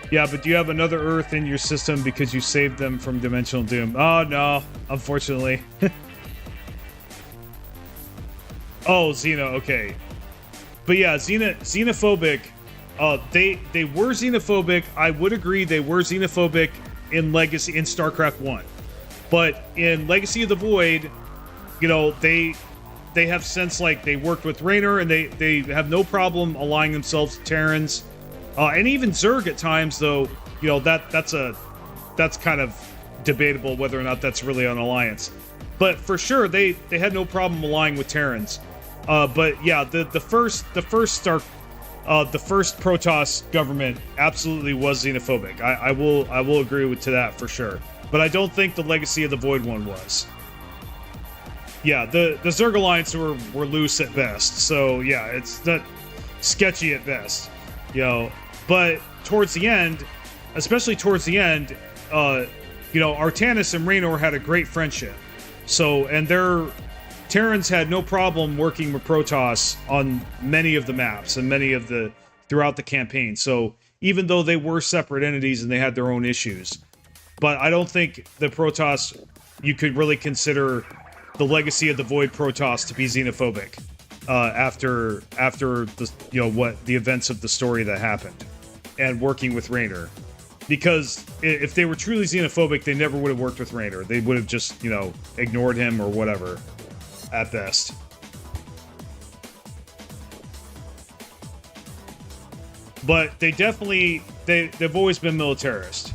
yeah, but do you have another Earth in your system because you saved them from Dimensional Doom? Oh no, unfortunately. Oh, Xeno, okay. But yeah, xenophobic. They were xenophobic. I would agree they were xenophobic in Legacy, in StarCraft 1. But in Legacy of the Void, you know, they have since, like, they worked with Raynor, and they have no problem allying themselves to Terrans. And even Zerg at times, though, you know, that's kind of debatable whether or not that's really an alliance. But for sure, they had no problem allying with Terrans. But yeah, the first Protoss government absolutely was xenophobic. I will agree to that for sure. But I don't think the Legacy of the Void one was. Yeah, the Zerg Alliance were loose at best. So yeah, it's not sketchy at best. You know, but towards the end, especially towards the end, you know, Artanis and Raynor had a great friendship. So, and Terrans had no problem working with Protoss on many of the maps and throughout the campaign. So even though they were separate entities and they had their own issues, but I don't think the Protoss, you could really consider the Legacy of the Void Protoss to be xenophobic after the, you know, what the events of the story that happened and working with Raynor. Because if they were truly xenophobic, they never would have worked with Raynor. They would have just, you know, ignored him or whatever, at best. But they definitely, they've always been militarist.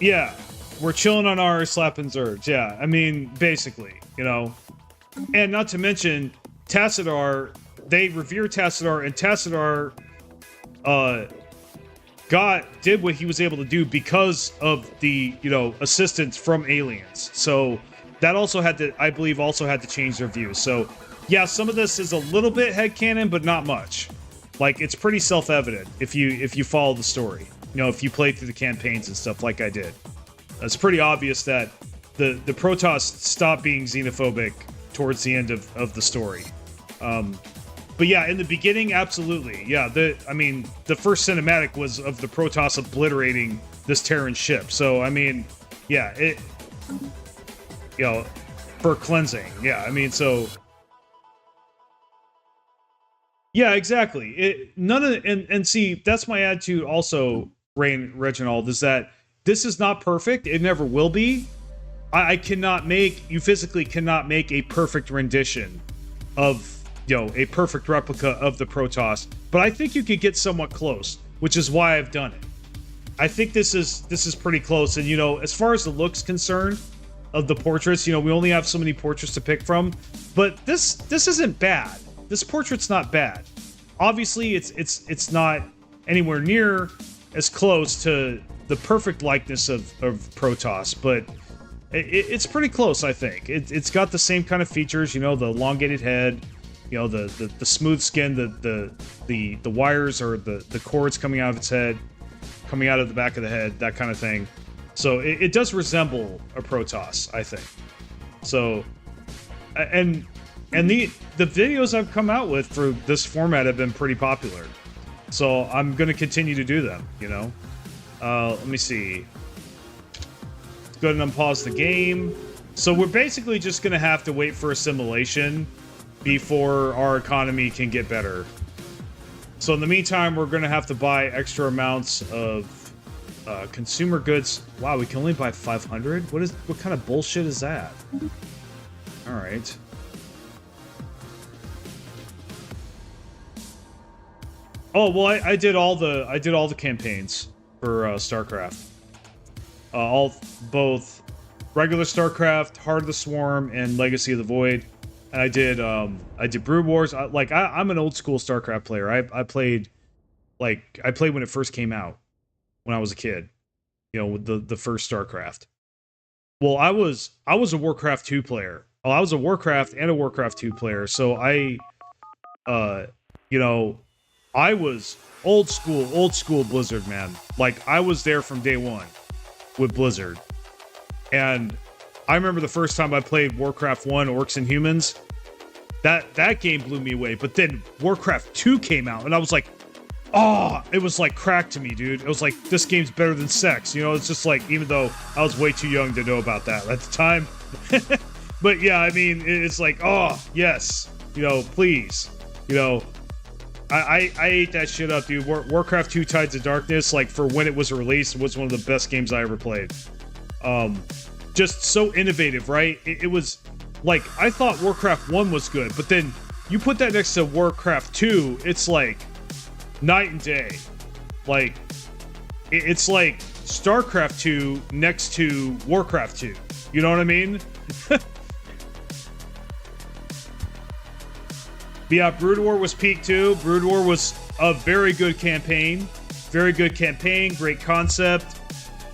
Yeah, we're chilling on ours, slapping Zergs. Yeah, I mean, basically, you know. And not to mention, Tassadar, they revere Tassadar, and Tassadar did what he was able to do because of the, you know, assistance from aliens. So that also had to, I believe, change their views. So yeah, some of this is a little bit headcanon, but not much. Like, it's pretty self-evident if you follow the story. You know, if you play through the campaigns and stuff like I did. It's pretty obvious that the Protoss stopped being xenophobic towards the end of the story. But yeah, in the beginning, absolutely. Yeah, I mean, the first cinematic was of the Protoss obliterating this Terran ship. So, I mean, yeah, it, you know, for cleansing. Yeah, I mean, so... Yeah, exactly. And see, that's my attitude also, Reginald, is that this is not perfect. It never will be. You physically cannot make a perfect rendition of, you know, a perfect replica of the Protoss, but I think you could get somewhat close, which is why I've done it. I think this is pretty close, and, you know, as far as the looks concerned of the portraits, you know, we only have so many portraits to pick from, but this isn't bad. This portrait's not bad. Obviously, it's not anywhere near as close to the perfect likeness of Protoss, but it's pretty close, I think. It's got the same kind of features, you know, the elongated head, you know, the smooth skin, the wires or the cords coming out of its head, coming out of the back of the head, that kind of thing. So it does resemble a Protoss, I think. So, and the videos I've come out with for this format have been pretty popular. So I'm going to continue to do them, you know. Let me see. Let's go ahead and unpause the game. So we're basically just going to have to wait for assimilation before our economy can get better. So in the meantime, we're going to have to buy extra amounts of consumer goods. Wow, we can only buy 500? What kind of bullshit is that? All right. Oh, well, I did all the campaigns for StarCraft. Both regular StarCraft, Heart of the Swarm, and Legacy of the Void. And I did Brood Wars. I'm an old school StarCraft player. I played when it first came out, when I was a kid. You know, with the first StarCraft. Well, I was a Warcraft 2 player. Oh, I was a Warcraft and a Warcraft 2 player. So you know, I was old school Blizzard, man. Like, I was there from day one with Blizzard. And I remember the first time I played Warcraft 1, Orcs and Humans. That game blew me away. But then Warcraft 2 came out, and I was like, oh, it was like crack to me, dude. It was like, this game's better than sex. You know, it's just like, even though I was way too young to know about that at the time. But yeah, I mean, it's like, oh, yes. You know, please. You know, I ate that shit up, dude. Warcraft 2 Tides of Darkness, like, for when it was released, was one of the best games I ever played. Just so innovative, right? It was, like, I thought Warcraft 1 was good, but then you put that next to Warcraft 2, it's like night and day. Like, it's like StarCraft 2 next to Warcraft 2. You know what I mean? Yeah, Brood War was peak too. Brood War was a very good campaign. Very good campaign, great concept,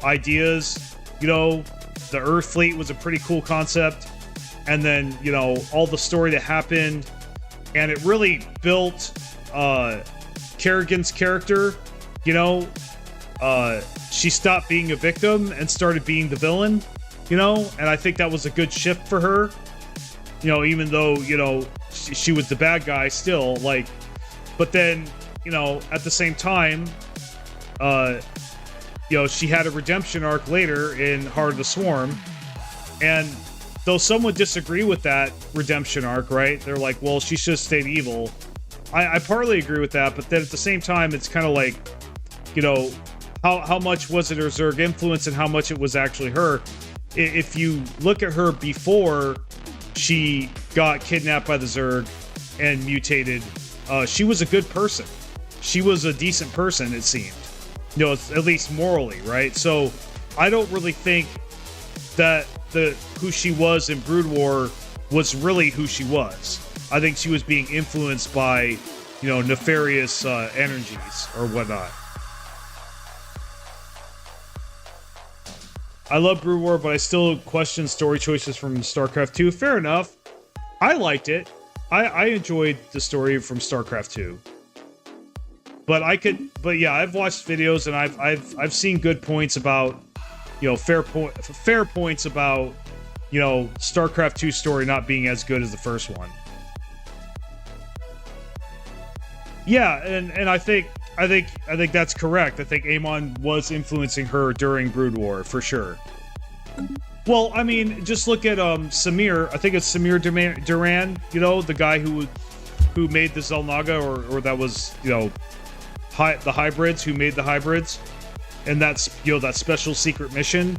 ideas. You know, the Earth Fleet was a pretty cool concept. And then, you know, all the story that happened. And it really built Kerrigan's character. You know, she stopped being a victim and started being the villain. You know, and I think that was a good shift for her. You know, even though, you know, she was the bad guy still, like, but then, you know, at the same time, you know, she had a redemption arc later in Heart of the Swarm, and though some would disagree with that redemption arc, right? They're like, well, she should have stayed evil. I partly agree with that, but then at the same time, it's kind of like, you know, how much was it her Zerg influence and how much it was actually her? If you look at her before she got kidnapped by the Zerg and mutated, she was a good person. She was a decent person, it seemed. You know, at least morally, right? So I don't really think that who she was in Brood War was really who she was. I think she was being influenced by, you know, nefarious energies or whatnot. I love Brood War, but I still question story choices from StarCraft 2. Fair enough. I liked it. I enjoyed the story from StarCraft 2. But yeah, I've watched videos and I've seen good points about, you know, fair points about, you know, StarCraft 2 story not being as good as the first one. Yeah, and I think that's correct. I think Amon was influencing her during Brood War for sure. Well, I mean, just look at Samir. I think it's Samir Duran. You know, the guy who made the Xel'Naga, or that was, you know, the hybrids, who made the hybrids, and that's, you know, that special secret mission.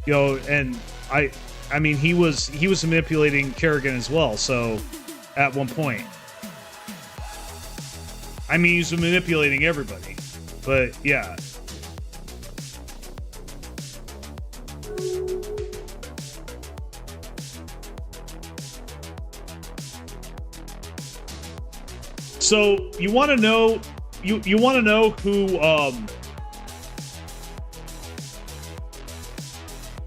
You know, and I mean, he was manipulating Kerrigan as well. So at one point. I mean, he's manipulating everybody, but yeah. So you want to know, you want to know who,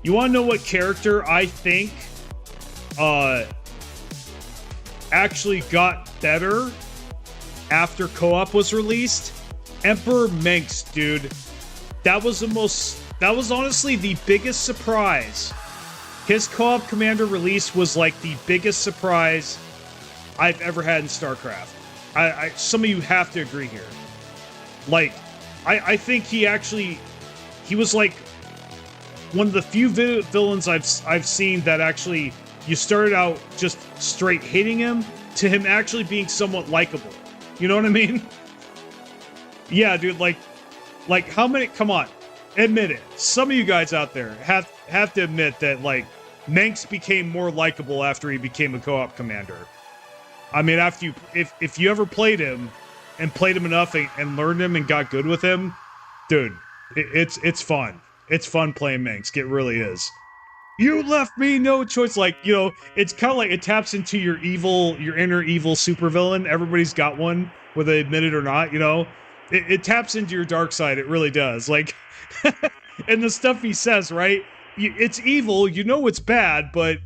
you want to know what character I think, actually got better after co-op was released? Emperor Mengsk, dude. That was honestly the biggest surprise. His co-op commander release was like the biggest surprise I've ever had in StarCraft. Some of you have to agree here. Like, I think he was like one of the few villains I've seen that actually, you started out just straight hating him to him actually being somewhat likable. You know what I mean? Yeah, dude, like how many, come on, admit it. Some of you guys out there have to admit that, like, Mengsk became more likable after he became a co-op commander. I mean, after if you ever played him and played him enough and learned him and got good with him, dude, it's fun. It's fun playing Mengsk. It really is. You left me no choice. Like, you know, it's kind of like it taps into your inner evil supervillain. Everybody's got one, whether they admit it or not, you know. It taps into your dark side. It really does. Like, and the stuff he says, right? It's evil. You know it's bad, but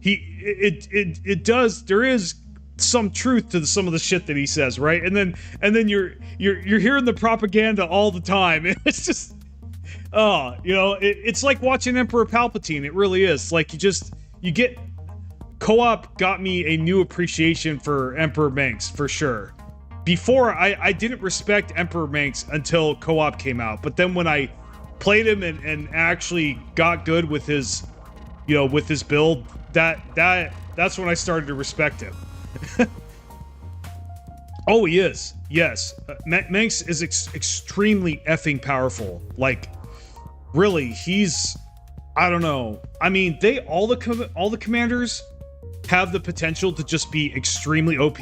it does. There is some truth to some of the shit that he says, right? And then you're hearing the propaganda all the time. It's just. Oh, you know, it's like watching Emperor Palpatine. It really is. Like, you get... Co-op got me a new appreciation for Emperor Mengsk, for sure. Before, I didn't respect Emperor Mengsk until co-op came out. But then when I played him and actually got good with his, you know, with his build, that's when I started to respect him. Oh, he is. Yes. Mengsk is extremely effing powerful. Like... Really, he's, I don't know. I mean, all the commanders have the potential to just be extremely OP,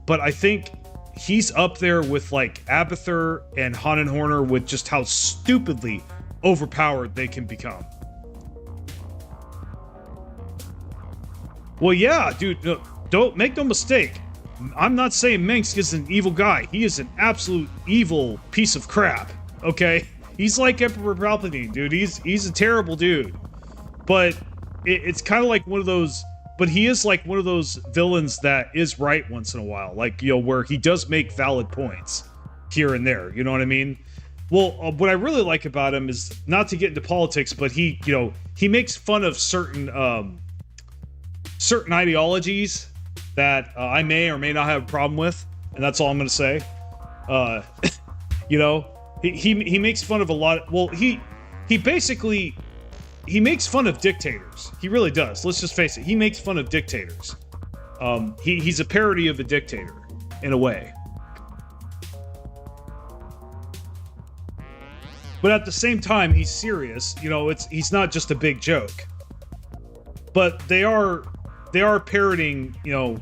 but I think he's up there with like Abathur and Horner with just how stupidly overpowered they can become. Well, yeah, dude, no, don't make no mistake. I'm not saying Mengsk is an evil guy. He is an absolute evil piece of crap, okay? He's like Emperor Palpatine, dude. He's a terrible dude. But it's kind of like one of those... But he is like one of those villains that is right once in a while. Like, you know, where he does make valid points here and there. You know what I mean? Well, what I really like about him is, not to get into politics, but he, you know, he makes fun of certain certain ideologies that I may or may not have a problem with, and that's all I'm going to say. You know, he makes fun of a lot. Well, he basically, he makes fun of dictators. He really does. Let's just face it. He makes fun of dictators. He's a parody of a dictator in a way. But at the same time, he's serious. You know, he's not just a big joke. But they are parroting, you know,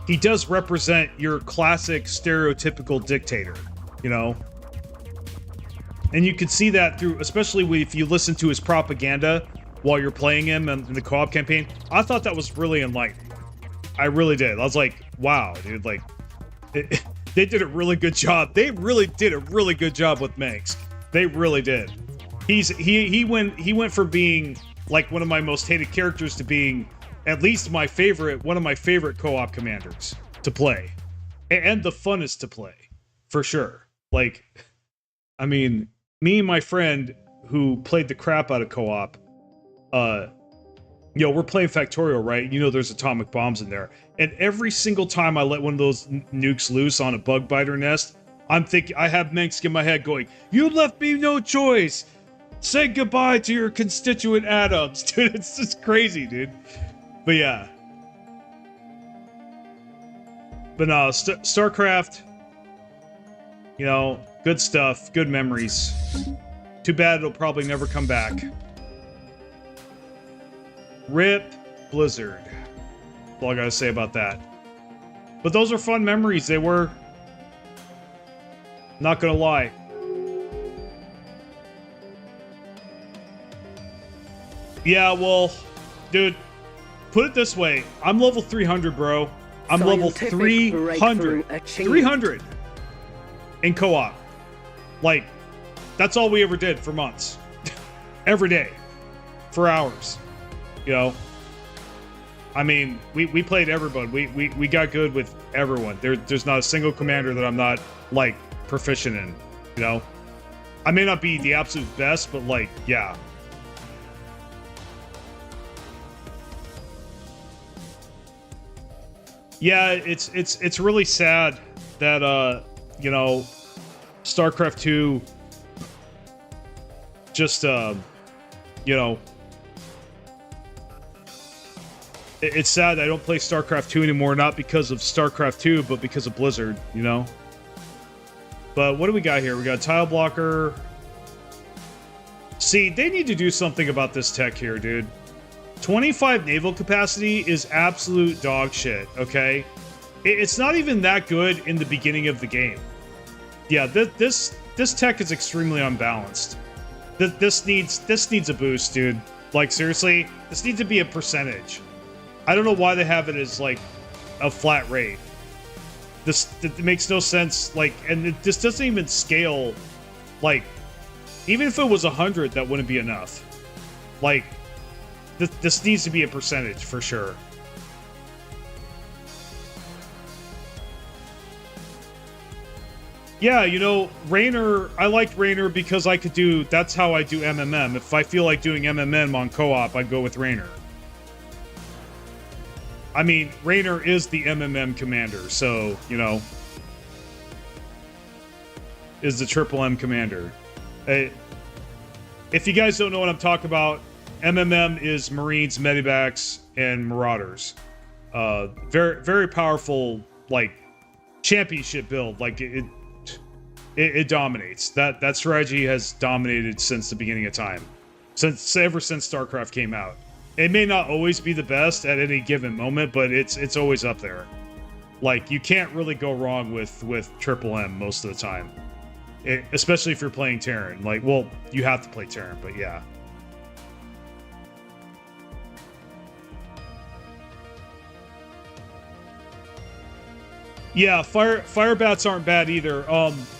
he does represent your classic stereotypical dictator, you know? And you can see that through, especially if you listen to his propaganda while you're playing him in the co-op campaign. I thought that was really enlightening. I really did. I was like, wow, dude, like, they did a really good job. They really did a really good job with Mengsk. They really did. He went from being like one of my most hated characters to being at least one of my favorite co-op commanders to play. And the funnest to play, for sure. Like, I mean, me and my friend who played the crap out of co-op, you know, we're playing Factorial, right? You know there's atomic bombs in there. And every single time I let one of those nukes loose on a bug biter nest, I'm thinking, I have Mengsk in my head going, you left me no choice! Say goodbye to your constituent atoms. Dude, it's just crazy, dude. But yeah. But no, StarCraft, you know, good stuff, good memories. Too bad it'll probably never come back. RIP Blizzard. That's all I gotta say about that. But those are fun memories, they were. Not gonna lie. Yeah, well, dude, put it this way. I'm level 300, bro. I'm level 300. 300 in co-op. Like, that's all we ever did for months. Every day. For hours. You know? I mean, we played everyone. We got good with everyone. There's not a single commander that I'm not, like, proficient in. You know? I may not be the absolute best, but, like, yeah. Yeah, it's really sad that you know, StarCraft 2 just you know, it's sad I don't play StarCraft 2 anymore, not because of StarCraft 2, but because of Blizzard, you know. But what do we got here? We got a tile blocker. See, they need to do something about this tech here, dude. 25 naval capacity is absolute dog shit, okay? It's not even that good in the beginning of the game. Yeah, this tech is extremely unbalanced. This needs a boost, dude. Like, seriously, this needs to be a percentage. I don't know why they have it as, like, a flat rate. It makes no sense, like, and this doesn't even scale, like, even if it was 100, that wouldn't be enough. Like, this needs to be a percentage, for sure. Yeah, you know, Raynor, I liked Raynor because I could do, that's how I do MMM. If I feel like doing MMM on co-op, I'd go with Raynor. I mean, Raynor is the MMM commander, so, you know, is the triple M commander. If you guys don't know what I'm talking about, MMM is Marines, Medivacs, and Marauders. Very, very powerful, like, championship build. Like, it dominates. That strategy has dominated since the beginning of time. Ever since StarCraft came out. It may not always be the best at any given moment, but it's always up there. Like, you can't really go wrong with Triple M most of the time. Especially if you're playing Terran. Like, well, you have to play Terran, but yeah. Yeah, fire bats aren't bad either.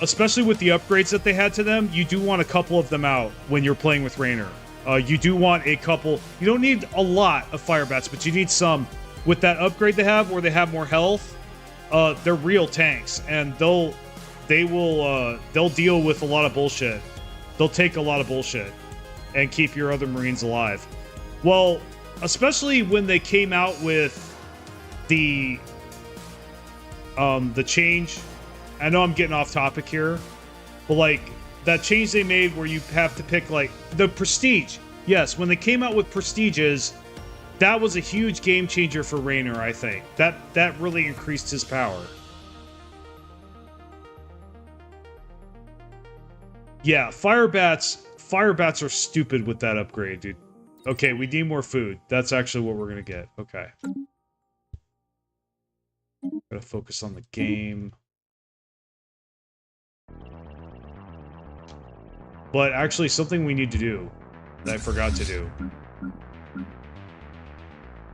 Especially with the upgrades that they had to them, you do want a couple of them out when you're playing with Raynor. You do want a couple. You don't need a lot of fire bats, but you need some. With that upgrade they have, where they have more health, they're real tanks, and they'll deal with a lot of bullshit. They'll take a lot of bullshit and keep your other Marines alive. Well, especially when they came out with the change. I know I'm getting off topic here, but like that change they made where you have to pick like the Prestige. Yes, when they came out with Prestiges, that was a huge game changer for Raynor, I think. That really increased his power. Yeah, fire bats are stupid with that upgrade, dude. Okay, we need more food. That's actually what we're gonna get. Okay. Gotta focus on the game. But actually, something we need to do that I forgot to do.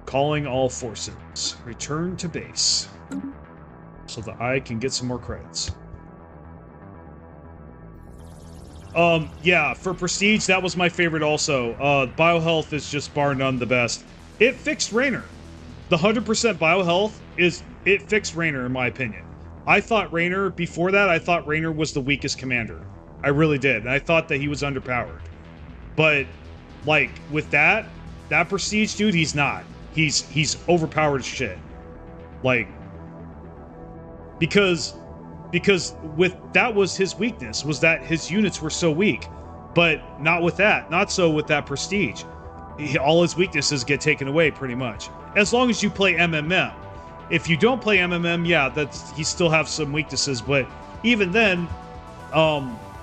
Calling all forces. Return to base. So that I can get some more credits. Yeah, for Prestige, that was my favorite also. Biohealth is just bar none the best. It fixed Raynor. The 100% biohealth it fixed Raynor, in my opinion. I thought Raynor, before that, I thought Raynor was the weakest commander. I really did. And I thought that he was underpowered. But, like, with that Prestige, dude, he's not. He's overpowered as shit. Like, because that was his weakness, was that his units were so weak. But not with that. Not so with that Prestige. All his weaknesses get taken away, pretty much. As long as you play MMM. If you don't play MMM, yeah, he still have some weaknesses, but even then,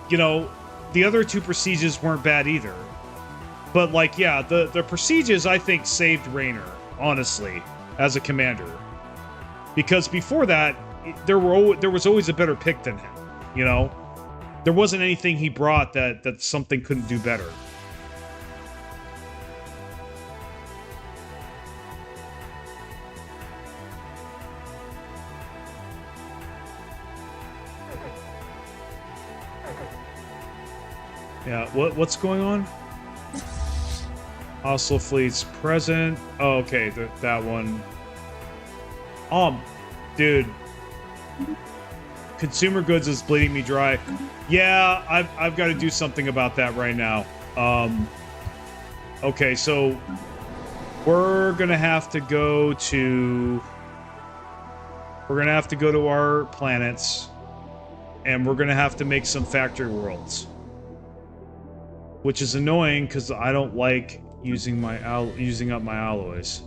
you know, the other two Prestiges weren't bad either. But, like, yeah, the Prestiges, I think, saved Raynor, honestly, as a commander. Because before that, there was always a better pick than him, you know? There wasn't anything he brought that something couldn't do better. Yeah, what's going on? Hostile fleets present. Oh, okay, that one. Dude. Consumer goods is bleeding me dry. Yeah, I've got to do something about that right now. Okay, so we're gonna have to go to our planets, and we're gonna have to make some factory worlds. Which is annoying because I don't like using up my alloys.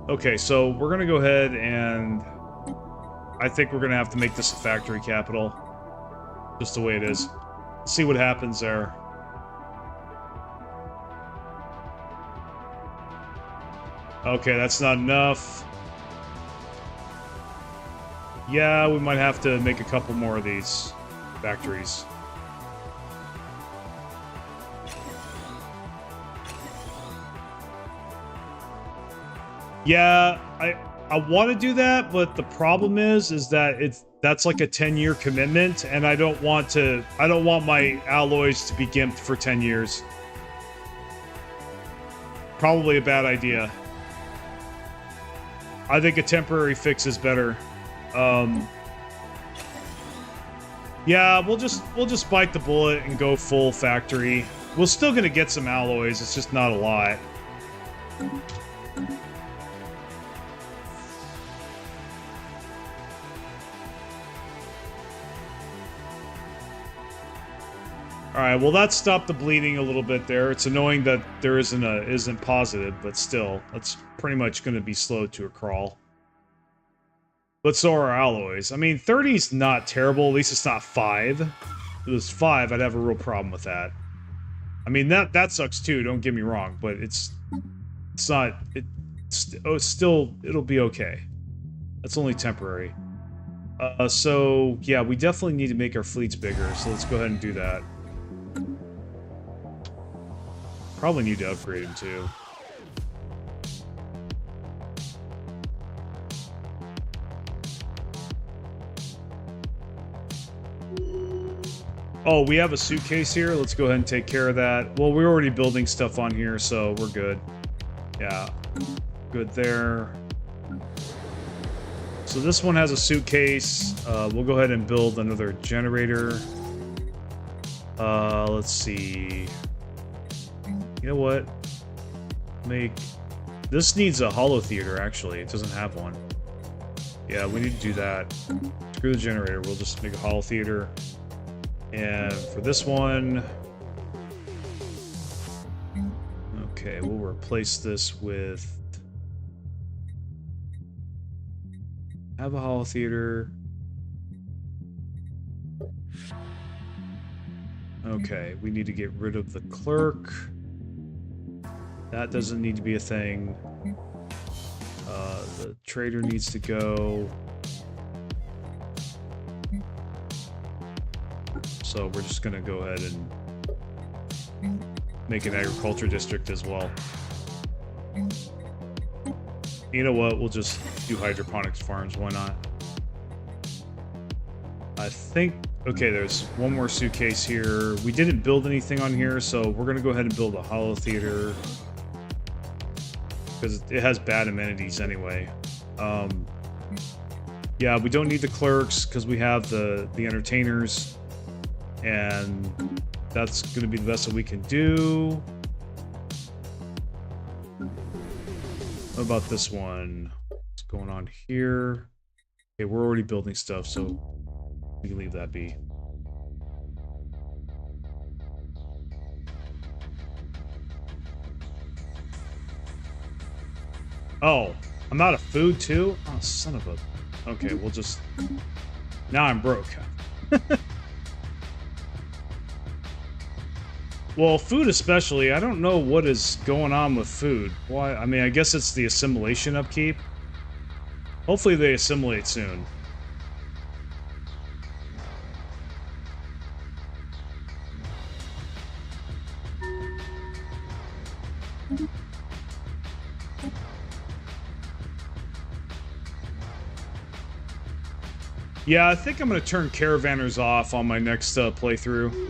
Okay, so we're gonna go ahead and I think we're gonna have to make this a factory capital. Just the way it is. See what happens there. Okay, that's not enough. Yeah, we might have to make a couple more of these factories. Yeah, I want to do that, but the problem is that that's like a 10-year commitment, and I don't want my alloys to be gimped for 10 years. Probably a bad idea. I think a temporary fix is better. Yeah, we'll just bite the bullet and go full factory. We're still gonna get some alloys, it's just not a lot. Alright, well that stopped the bleeding a little bit there. It's annoying that there isn't positive, but still, that's pretty much gonna be slowed to a crawl. But so are alloys. I mean, 30's not terrible. At least it's not 5. If it was 5, I'd have a real problem with that. I mean, that sucks too, don't get me wrong, but it's not... it'll be okay. That's only temporary. So, yeah, we definitely need to make our fleets bigger, so let's go ahead and do that. Probably need to upgrade them too. Oh, we have a suitcase here. Let's go ahead and take care of that. Well, we're already building stuff on here, so we're good. Yeah, good there. So this one has a suitcase. We'll go ahead and build another generator. Let's see. You know what? This needs a holo theater, actually. It doesn't have one. Yeah, we need to do that. Screw the generator. We'll just make a holo theater. And for this one... Okay, we'll replace this with... Have a holo theater. Okay, we need to get rid of the clerk. That doesn't need to be a thing. The trader needs to go. So we're just gonna go ahead and make an agriculture district as well. You know what? We'll just do hydroponics farms. Why not? I think... Okay, there's one more suitcase here. We didn't build anything on here, so we're going to go ahead and build a holo theater. Because it has bad amenities anyway. Yeah, we don't need the clerks because we have the entertainers. And that's going to be the best that we can do. What about this one? What's going on here? Okay, we're already building stuff, so we can leave that be. Oh, I'm out of food too? Oh, son of a... Okay, we'll just... Now I'm broke. Well, food especially, I don't know what is going on with food. Why? I mean, I guess it's the assimilation upkeep. Hopefully they assimilate soon. Yeah, I think I'm going to turn caravanners off on my next playthrough.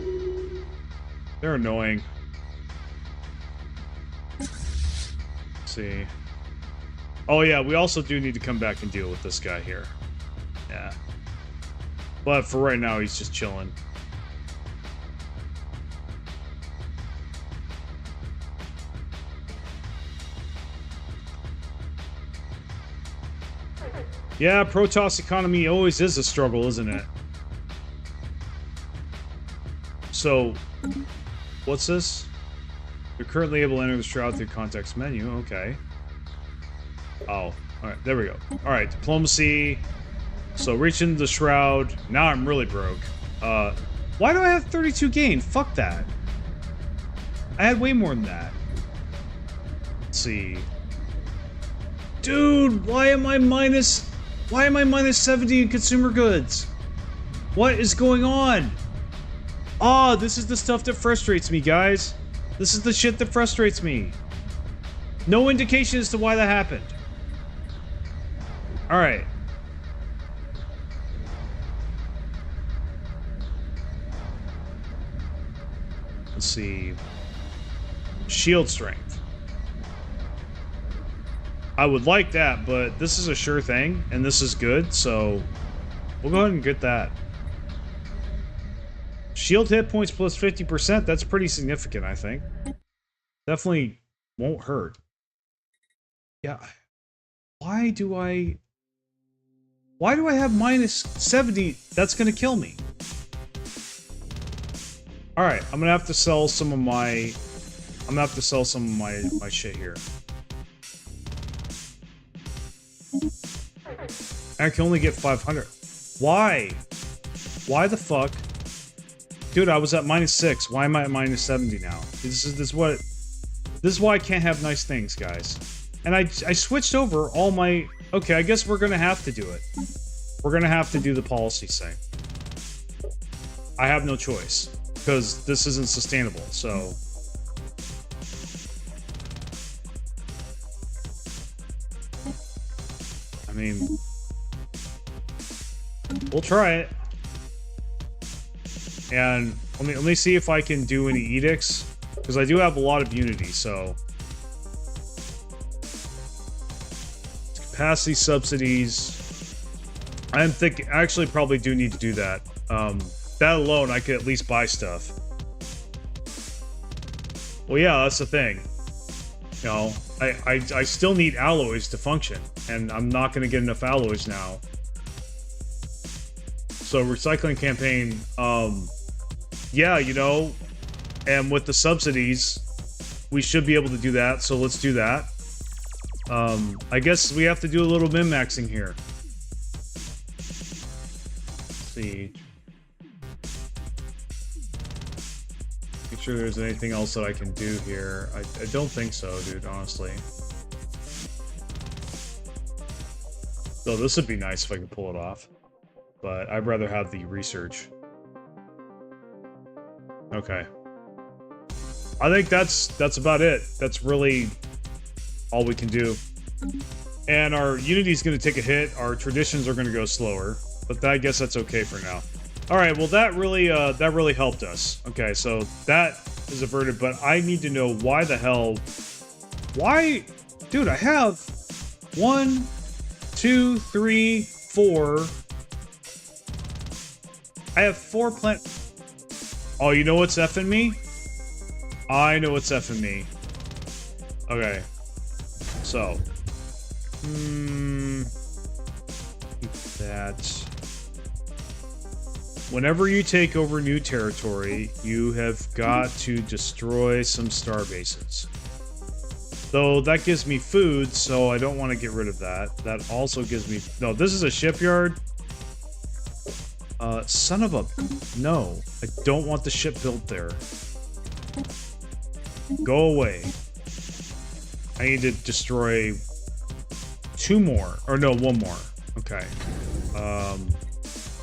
They're annoying. Let's see. Oh yeah, we also do need to come back and deal with this guy here. Yeah. But for right now, he's just chilling. Yeah, protoss economy always is a struggle, isn't it? So, what's this? You're currently able to enter the shroud through context menu. Okay. Oh, alright, there we go. Alright, diplomacy. So, reaching the shroud. Now I'm really broke. Why do I have 32 gain? Fuck that. I had way more than that. Let's see. Dude, why am I minus 70 in consumer goods? What is going on? Ah, this is the stuff that frustrates me, guys. This is the shit that frustrates me. No indication as to why that happened. Alright. Let's see. Shield strength. I would like that, but this is a sure thing, and this is good, so we'll go ahead and get that. Shield hit points plus 50%, that's pretty significant, I think. Definitely won't hurt. Yeah. Why do I have minus 70? That's gonna kill me. Alright, I'm gonna have to sell some of my... my shit here. I can only get 500. Why? Why the fuck? Dude, I was at -6. Why am I at -70 now? This is why I can't have nice things, guys. And I switched over all my... Okay, I guess we're gonna have to do it. We're gonna have to do the policy thing. I have no choice. Because this isn't sustainable, so... I mean... We'll try it. And let me see if I can do any edicts. Because I do have a lot of unity, so... Capacity subsidies. I actually probably do need to do that. That alone, I could at least buy stuff. Well, yeah, that's the thing. You know, I still need alloys to function, and I'm not going to get enough alloys now. So, recycling campaign, yeah, you know, and with the subsidies, we should be able to do that, so let's do that. I guess we have to do a little min-maxing here. Let's see. Make sure there's anything else that I can do here. I don't think so, dude, honestly. Though this would be nice if I could pull it off. But I'd rather have the research. Okay. I think that's about it. That's really all we can do. And our Unity's going to take a hit. Our traditions are going to go slower. But I guess that's okay for now. Alright, well that really helped us. Okay, so that is averted, but I need to know why the hell... Why... Dude, I have 1, 2, 3, 4... I have 4 plant... Oh, you know what's effing me? I know what's effing me. Okay. So. That. Whenever you take over new territory, you have got to destroy some star bases. Though that gives me food, so I don't want to get rid of that. That also gives me... No, this is a shipyard. Son of a... No. I don't want the ship built there. Go away. I need to destroy 2 more. Or no, 1 more. Okay.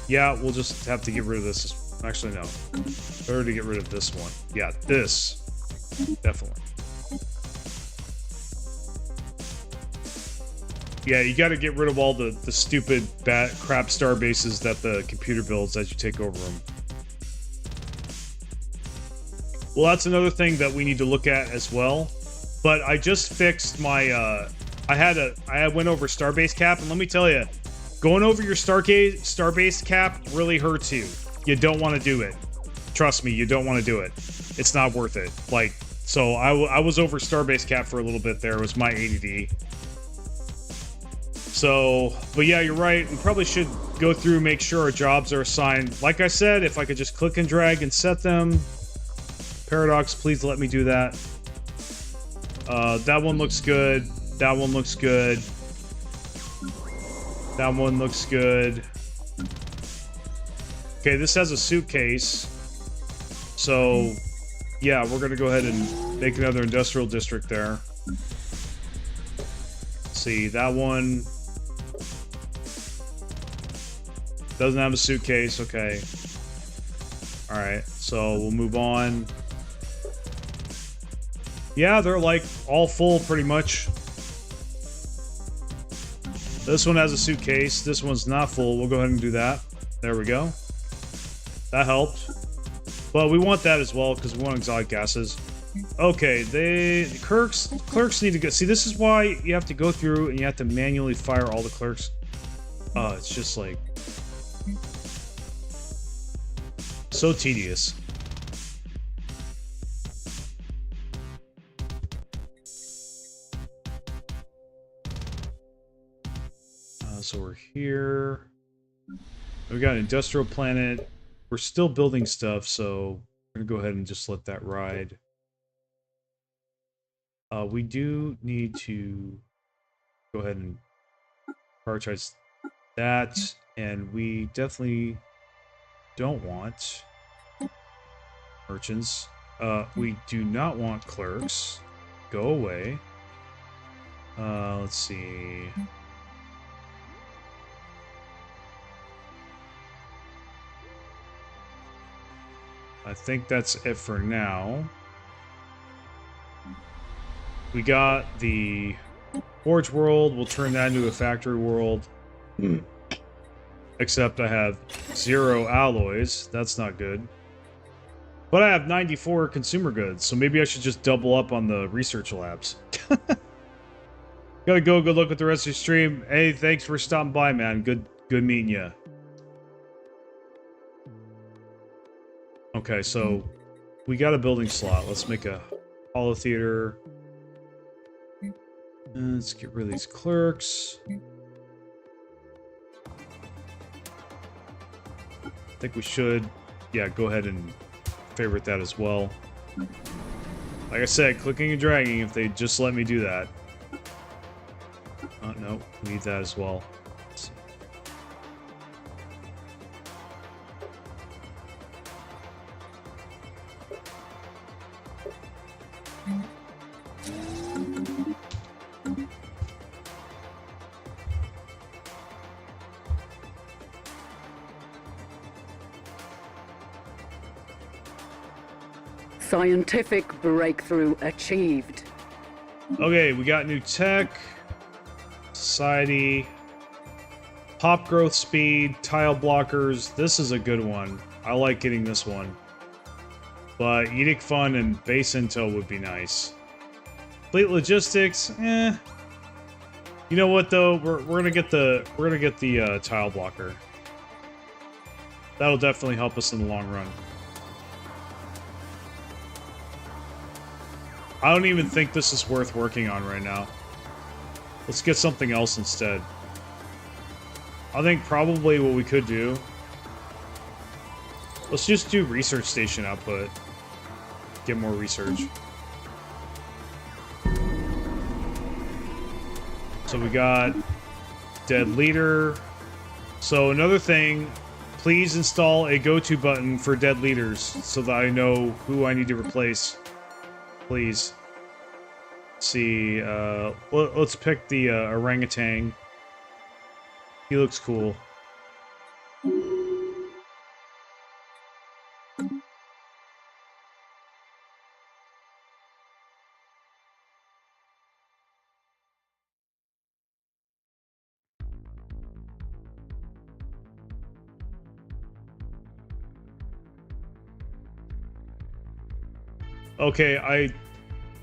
Yeah, we'll just have to get rid of this. Actually, no. Better to get rid of this one. Yeah, this. Definitely. Yeah, you gotta get rid of all the stupid, crap star bases that the computer builds as you take over them. Well, that's another thing that we need to look at as well. But I just fixed my, I went over starbase cap, and let me tell you, going over your starbase cap really hurts you. You don't want to do it. Trust me, you don't want to do it. It's not worth it. Like, so I was over starbase cap for a little bit there. It was my ADD. So, but yeah, you're right. We probably should go through, make sure our jobs are assigned. Like I said, if I could just click and drag and set them. Paradox, please let me do that. That one looks good. That one looks good. That one looks good. Okay, this has a suitcase. So, yeah, we're going to go ahead and make another industrial district there. Let's see, that one doesn't have a suitcase. Okay. Alright, so we'll move on. Yeah, they're like all full pretty much. This one has a suitcase. This one's not full. We'll go ahead and do that. There we go. That helped. But we want that as well because we want exotic gases. Okay, the clerks need to go. See, this is why you have to go through and you have to manually fire all the clerks. It's just like so tedious. So we're here. We got an industrial planet. We're still building stuff, so we're gonna go ahead and just let that ride. We do need to go ahead and prioritize that, and we definitely don't want merchants. We do not want clerks. Go away. Let's see. I think that's it for now. We got the Forge world. We'll turn that into a factory world. Except I have 0 alloys. That's not good. But I have 94 consumer goods, so maybe I should just double up on the research labs. Gotta go. Good luck with the rest of your stream. Hey, thanks for stopping by, man. Good meeting you. Okay, so we got a building slot. Let's make a holo theater. Let's get rid of these clerks. I think we should, yeah, go ahead and favorite that as well. Like I said, clicking and dragging if they just let me do that. No, we need that as well. Scientific breakthrough achieved. Okay, we got new tech, society, pop growth speed, tile blockers. This is a good one. I like getting this one. But Edict Fund and base intel would be nice. Fleet logistics, eh. You know what though? We're gonna get the tile blocker. That'll definitely help us in the long run. I don't even think this is worth working on right now. Let's get something else instead. I think probably what we could do... Let's just do research station output. Get more research. So we got... Dead leader. So another thing, please install a go-to button for dead leaders so that I know who I need to replace. Please. Let's see, let's pick the orangutan. He looks cool. Okay, I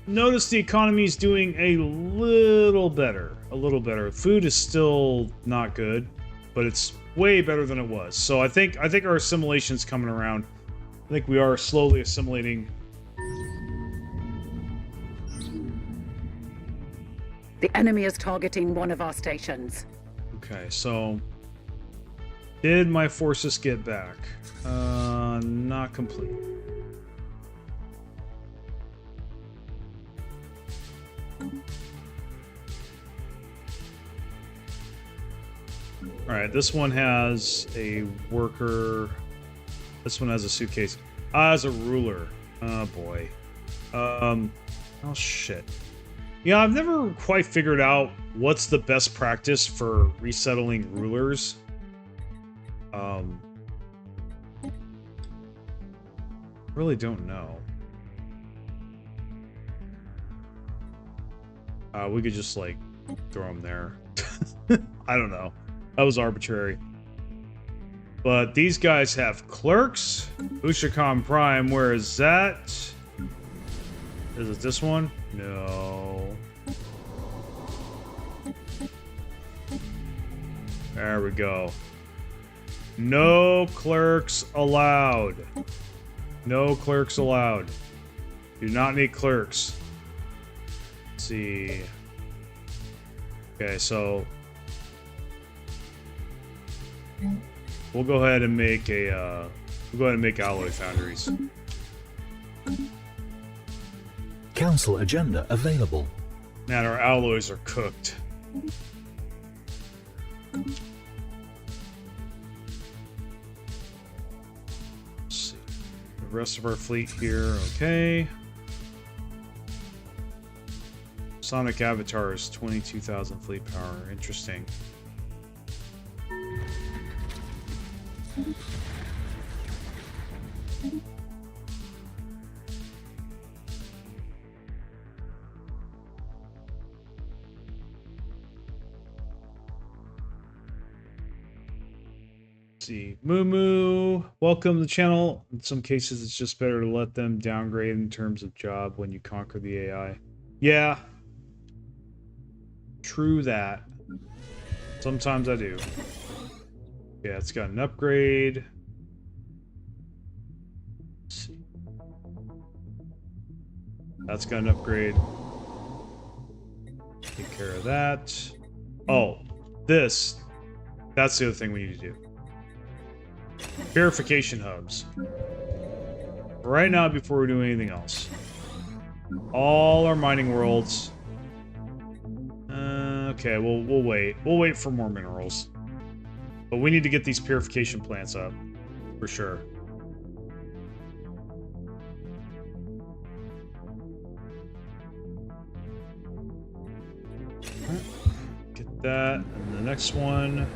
noticed the economy is doing a little better. A little better. Food is still not good, but it's way better than it was. So I think our assimilation's coming around. I think we are slowly assimilating. The enemy is targeting one of our stations. Okay, so did my forces get back? Not complete. Alright, this one has a worker. This one has a suitcase. Has a ruler. Oh boy. Oh shit. Yeah, I've never quite figured out what's the best practice for resettling rulers. Really don't know. We could just like throw them there. I don't know. That was arbitrary. But these guys have clerks. Ushakam Prime, where is that? Is it this one? No. There we go. No clerks allowed. No clerks allowed. Do not need clerks. Let's see. Okay, so we'll go ahead and make alloy foundries. Council agenda available. Man, our alloys are cooked. rest of our fleet here. Okay. Sonic Avatar is 22,000 fleet power. Interesting. See, Moo, welcome to the channel. In some cases, it's just better to let them downgrade in terms of job when you conquer the AI. Yeah. True that. Sometimes I do. Yeah, it's got an upgrade. Let's see. That's got an upgrade. Take care of that. Oh, this. That's the other thing we need to do. Verification hubs. Right now, before we do anything else. All our mining worlds. Okay, we'll wait. We'll wait for more minerals. But we need to get these purification plants up. For sure. Get that. And the next one.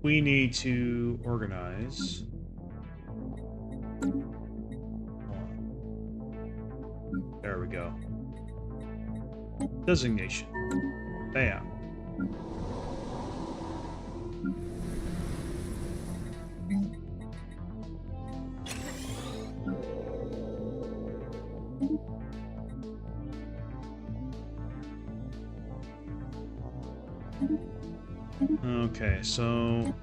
We need to organize. There we go. Designation. Bam. Okay, so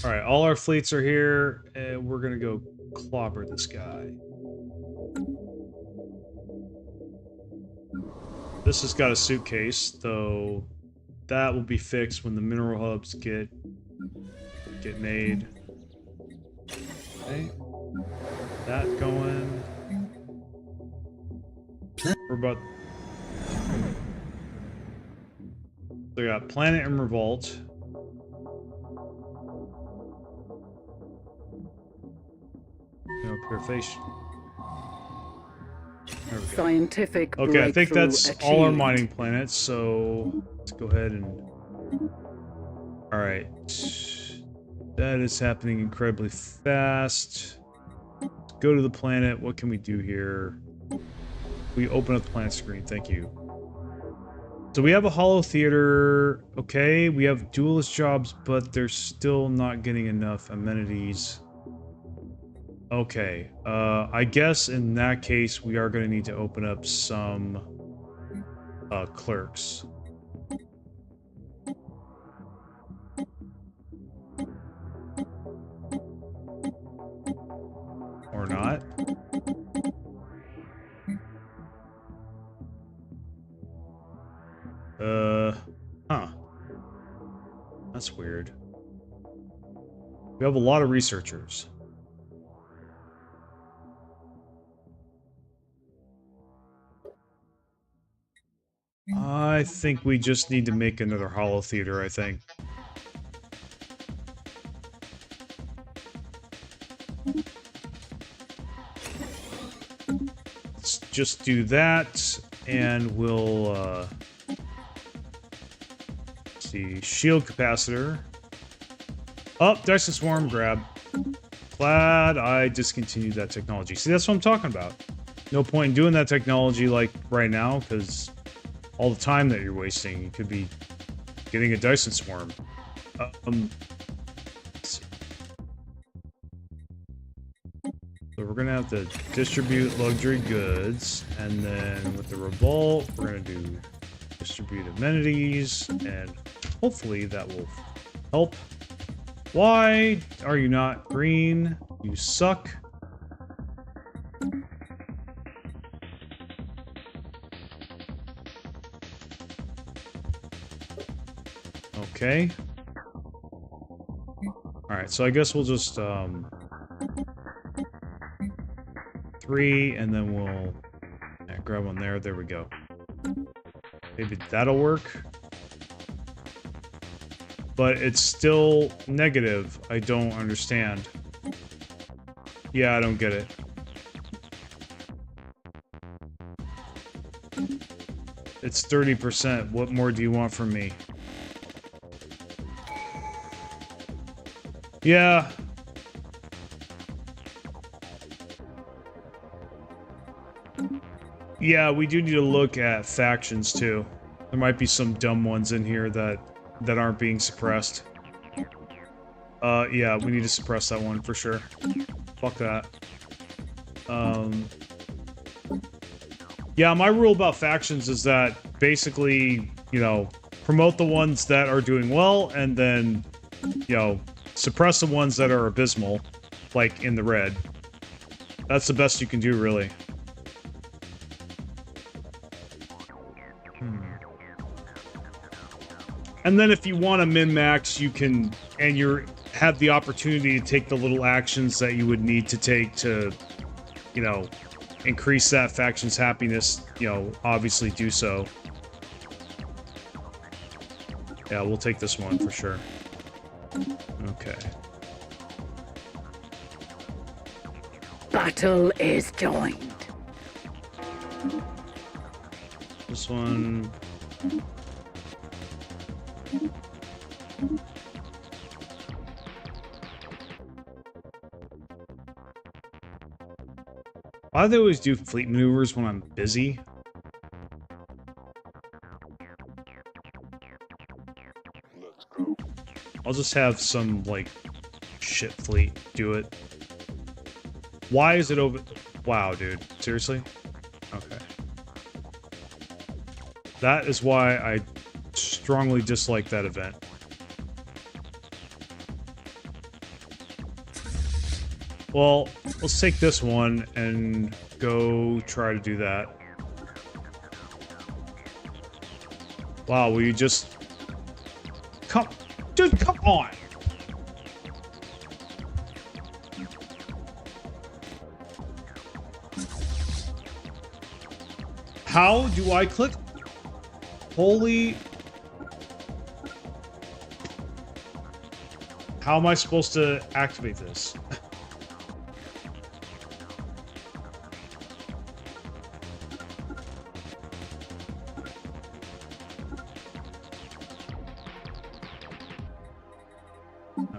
all right, all our fleets are here, and we're gonna go clobber this guy. This has got a suitcase, though that will be fixed when the mineral hubs get made. Okay. That going. We're about. We got Planet and Revolt. No purification. There we go. Scientific Okay, I think that's breakthrough all our achieved. mining planets, so let's go ahead and... Alright. That is happening incredibly fast. Let's go to the planet. What can we do here? We open up the planet screen. Thank you. So we have a holo theater. Okay, we have duelist jobs, but they're still not getting enough amenities. Okay, I guess in that case, we are going to need to open up some clerks. Or not. Huh. That's weird. We have a lot of researchers. I think we just need to make another holo theater, I think. Let's just do that, and we'll, see, shield capacitor. Oh, Dyson Swarm, grab. Glad I discontinued that technology. See, that's what I'm talking about. No point in doing that technology, like, right now, because all the time that you're wasting, you could be getting a Dyson Swarm. Let's see. So we're gonna have to distribute luxury goods, and then with the Revolt, we're gonna do distribute amenities, and hopefully that will help. Why are you not green? You suck. Okay. Alright, so I guess we'll just, 3, and then we'll grab one there. There we go. Maybe that'll work. But it's still negative. I don't understand. Yeah, I don't get it. It's 30%. What more do you want from me? Yeah. Yeah, we do need to look at factions too. There might be some dumb ones in here that aren't being suppressed. Yeah, we need to suppress that one for sure. Fuck that. Yeah, my rule about factions is that basically, you know, promote the ones that are doing well and then, you know, suppress the ones that are abysmal, like in the red. That's the best you can do, really. And then if you want to min-max, you can, and have the opportunity to take the little actions that you would need to take to, you know, increase that faction's happiness, you know, obviously do so. Yeah, we'll take this one for sure. Okay. Battle is joined. This one... Why do they always do fleet maneuvers when I'm busy? I'll just have some, like, shit fleet do it. Why is it over... Wow, dude. Seriously? Okay. That is why I strongly dislike that event. Well, let's take this one and go try to do that. Wow, will you just... Come... Dude, come on! How do I click? Holy... How am I supposed to activate this? Okay.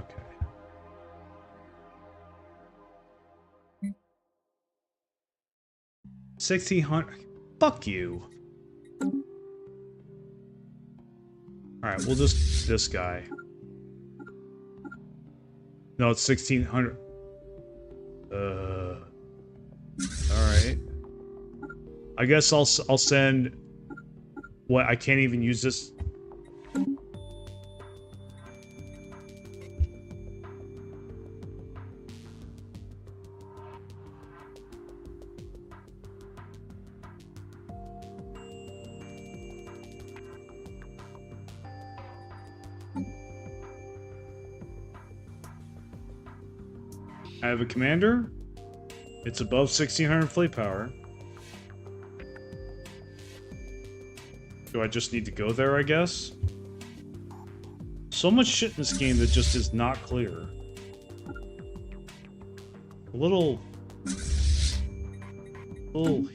$1,600. Fuck you. Alright, we'll just this guy. No, it's 1,600. Alright. I guess I'll send... What, I can't even use this? I have a commander. It's above 1,600 fleet power. Do I just need to go there, I guess? So much shit in this game that just is not clear. A little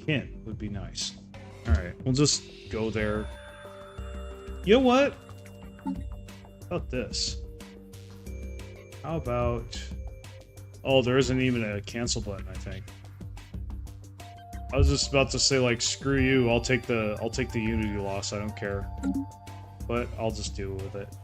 hint would be nice. Alright, we'll just go there. You know what? How about this? How about... Oh, there isn't even a cancel button, I think. I was just about to say, like, screw you, I'll take the unity loss, I don't care. But I'll just deal with it.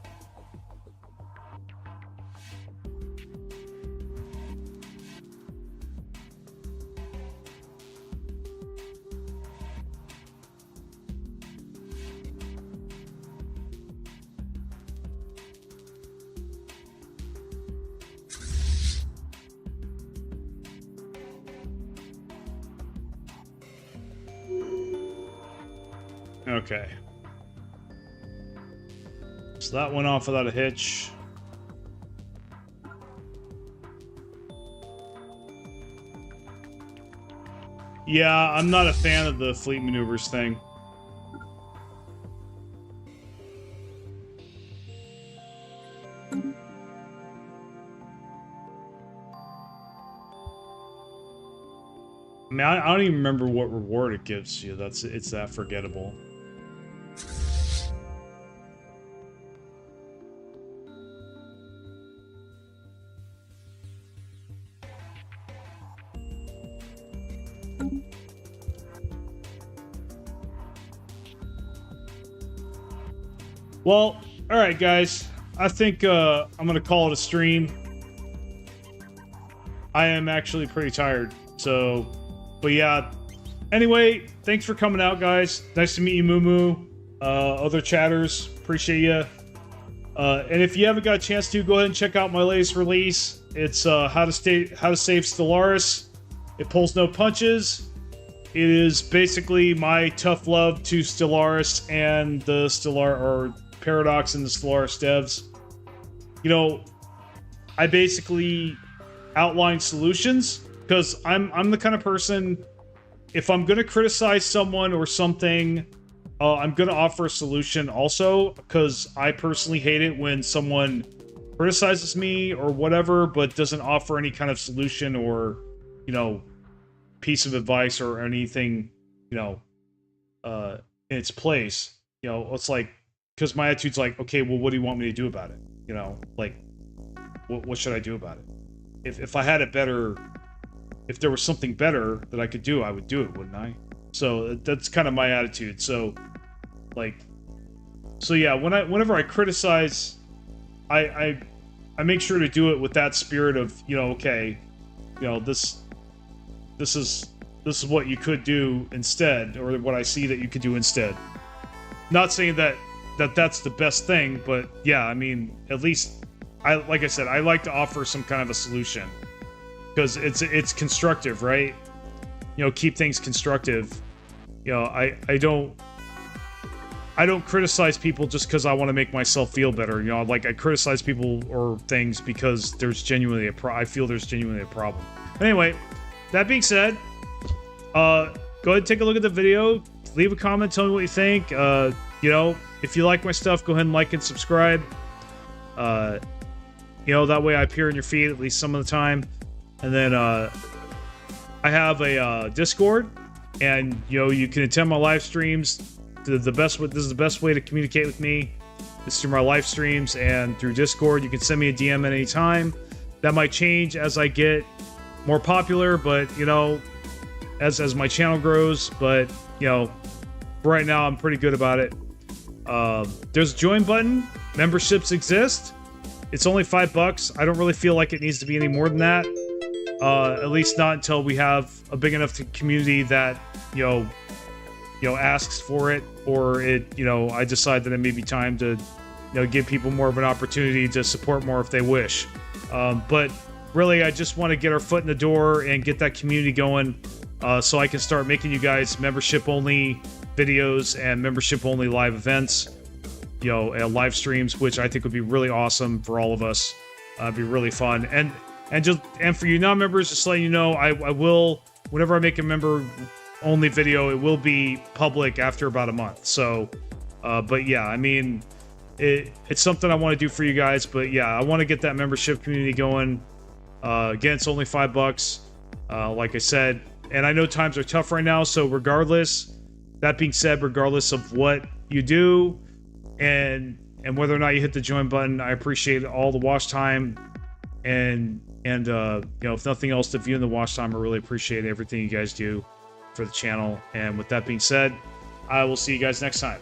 Okay. So that went off without a hitch. Yeah, I'm not a fan of the fleet maneuvers thing. I mean, I don't even remember what reward it gives you. It's that forgettable. Well, all right, guys. I think I'm gonna call it a stream. I am actually pretty tired, so. But yeah. Anyway, thanks for coming out, guys. Nice to meet you, Moo. Other chatters, appreciate you. And if you haven't got a chance to, go ahead and check out my latest release. It's how to save Stellaris. It pulls no punches. It is basically my tough love to Stellaris and the Paradox and the Stellaris devs. You know, I basically outline solutions because I'm the kind of person, if I'm going to criticize someone or something, I'm going to offer a solution also, because I personally hate it when someone criticizes me or whatever, but doesn't offer any kind of solution or, you know, piece of advice or anything, you know, in its place. You know, it's like, because my attitude's like, okay, well, what do you want me to do about it? You know, like, what should I do about it? If I had it better, if there was something better that I could do, I would do it, wouldn't I? So that's kind of my attitude. So, like, so yeah, whenever I criticize, I make sure to do it with that spirit of, you know, okay, you know, this is what you could do instead, or what I see that you could do instead. Not saying that's the best thing, but yeah, I mean, at least like I said, I like to offer some kind of a solution because it's constructive, right? You know, keep things constructive. You know, I don't criticize people just because I want to make myself feel better. You know, like I criticize people or things because there's genuinely I feel there's genuinely a problem. But anyway, that being said, go ahead and take a look at the video. Leave a comment, tell me what you think. You know, if you like my stuff, go ahead and like and subscribe. You know, that way I appear in your feed at least some of the time. And then I have a Discord, and you know, you can attend my live streams. This is the best way to communicate with me. Is through my live streams and through Discord. You can send me a DM at any time. That might change as I get more popular, but you know, as my channel grows. But you know, right now I'm pretty good about it. There's a join button. Memberships exist. It's only $5. I don't really feel like it needs to be any more than that. At least not until we have a big enough community that you know asks for it, or it, you know, I decide that it may be time to, you know, give people more of an opportunity to support more if they wish. But really, I just want to get our foot in the door and get that community going, so I can start making you guys membership-only videos and membership-only live events, you know, live streams, which I think would be really awesome for all of us. It'd be really fun. And for you non-members, just letting you know, I will, whenever I make a member-only video, it will be public after about a month. So, but yeah, I mean, it's something I want to do for you guys. But yeah, I want to get that membership community going. Again, it's only $5, like I said. And I know times are tough right now, so regardless, that being said, regardless of what you do and whether or not you hit the join button, I appreciate all the watch time and you know, if nothing else, the view and the watch time. I really appreciate everything you guys do for the channel. And with that being said, I will see you guys next time.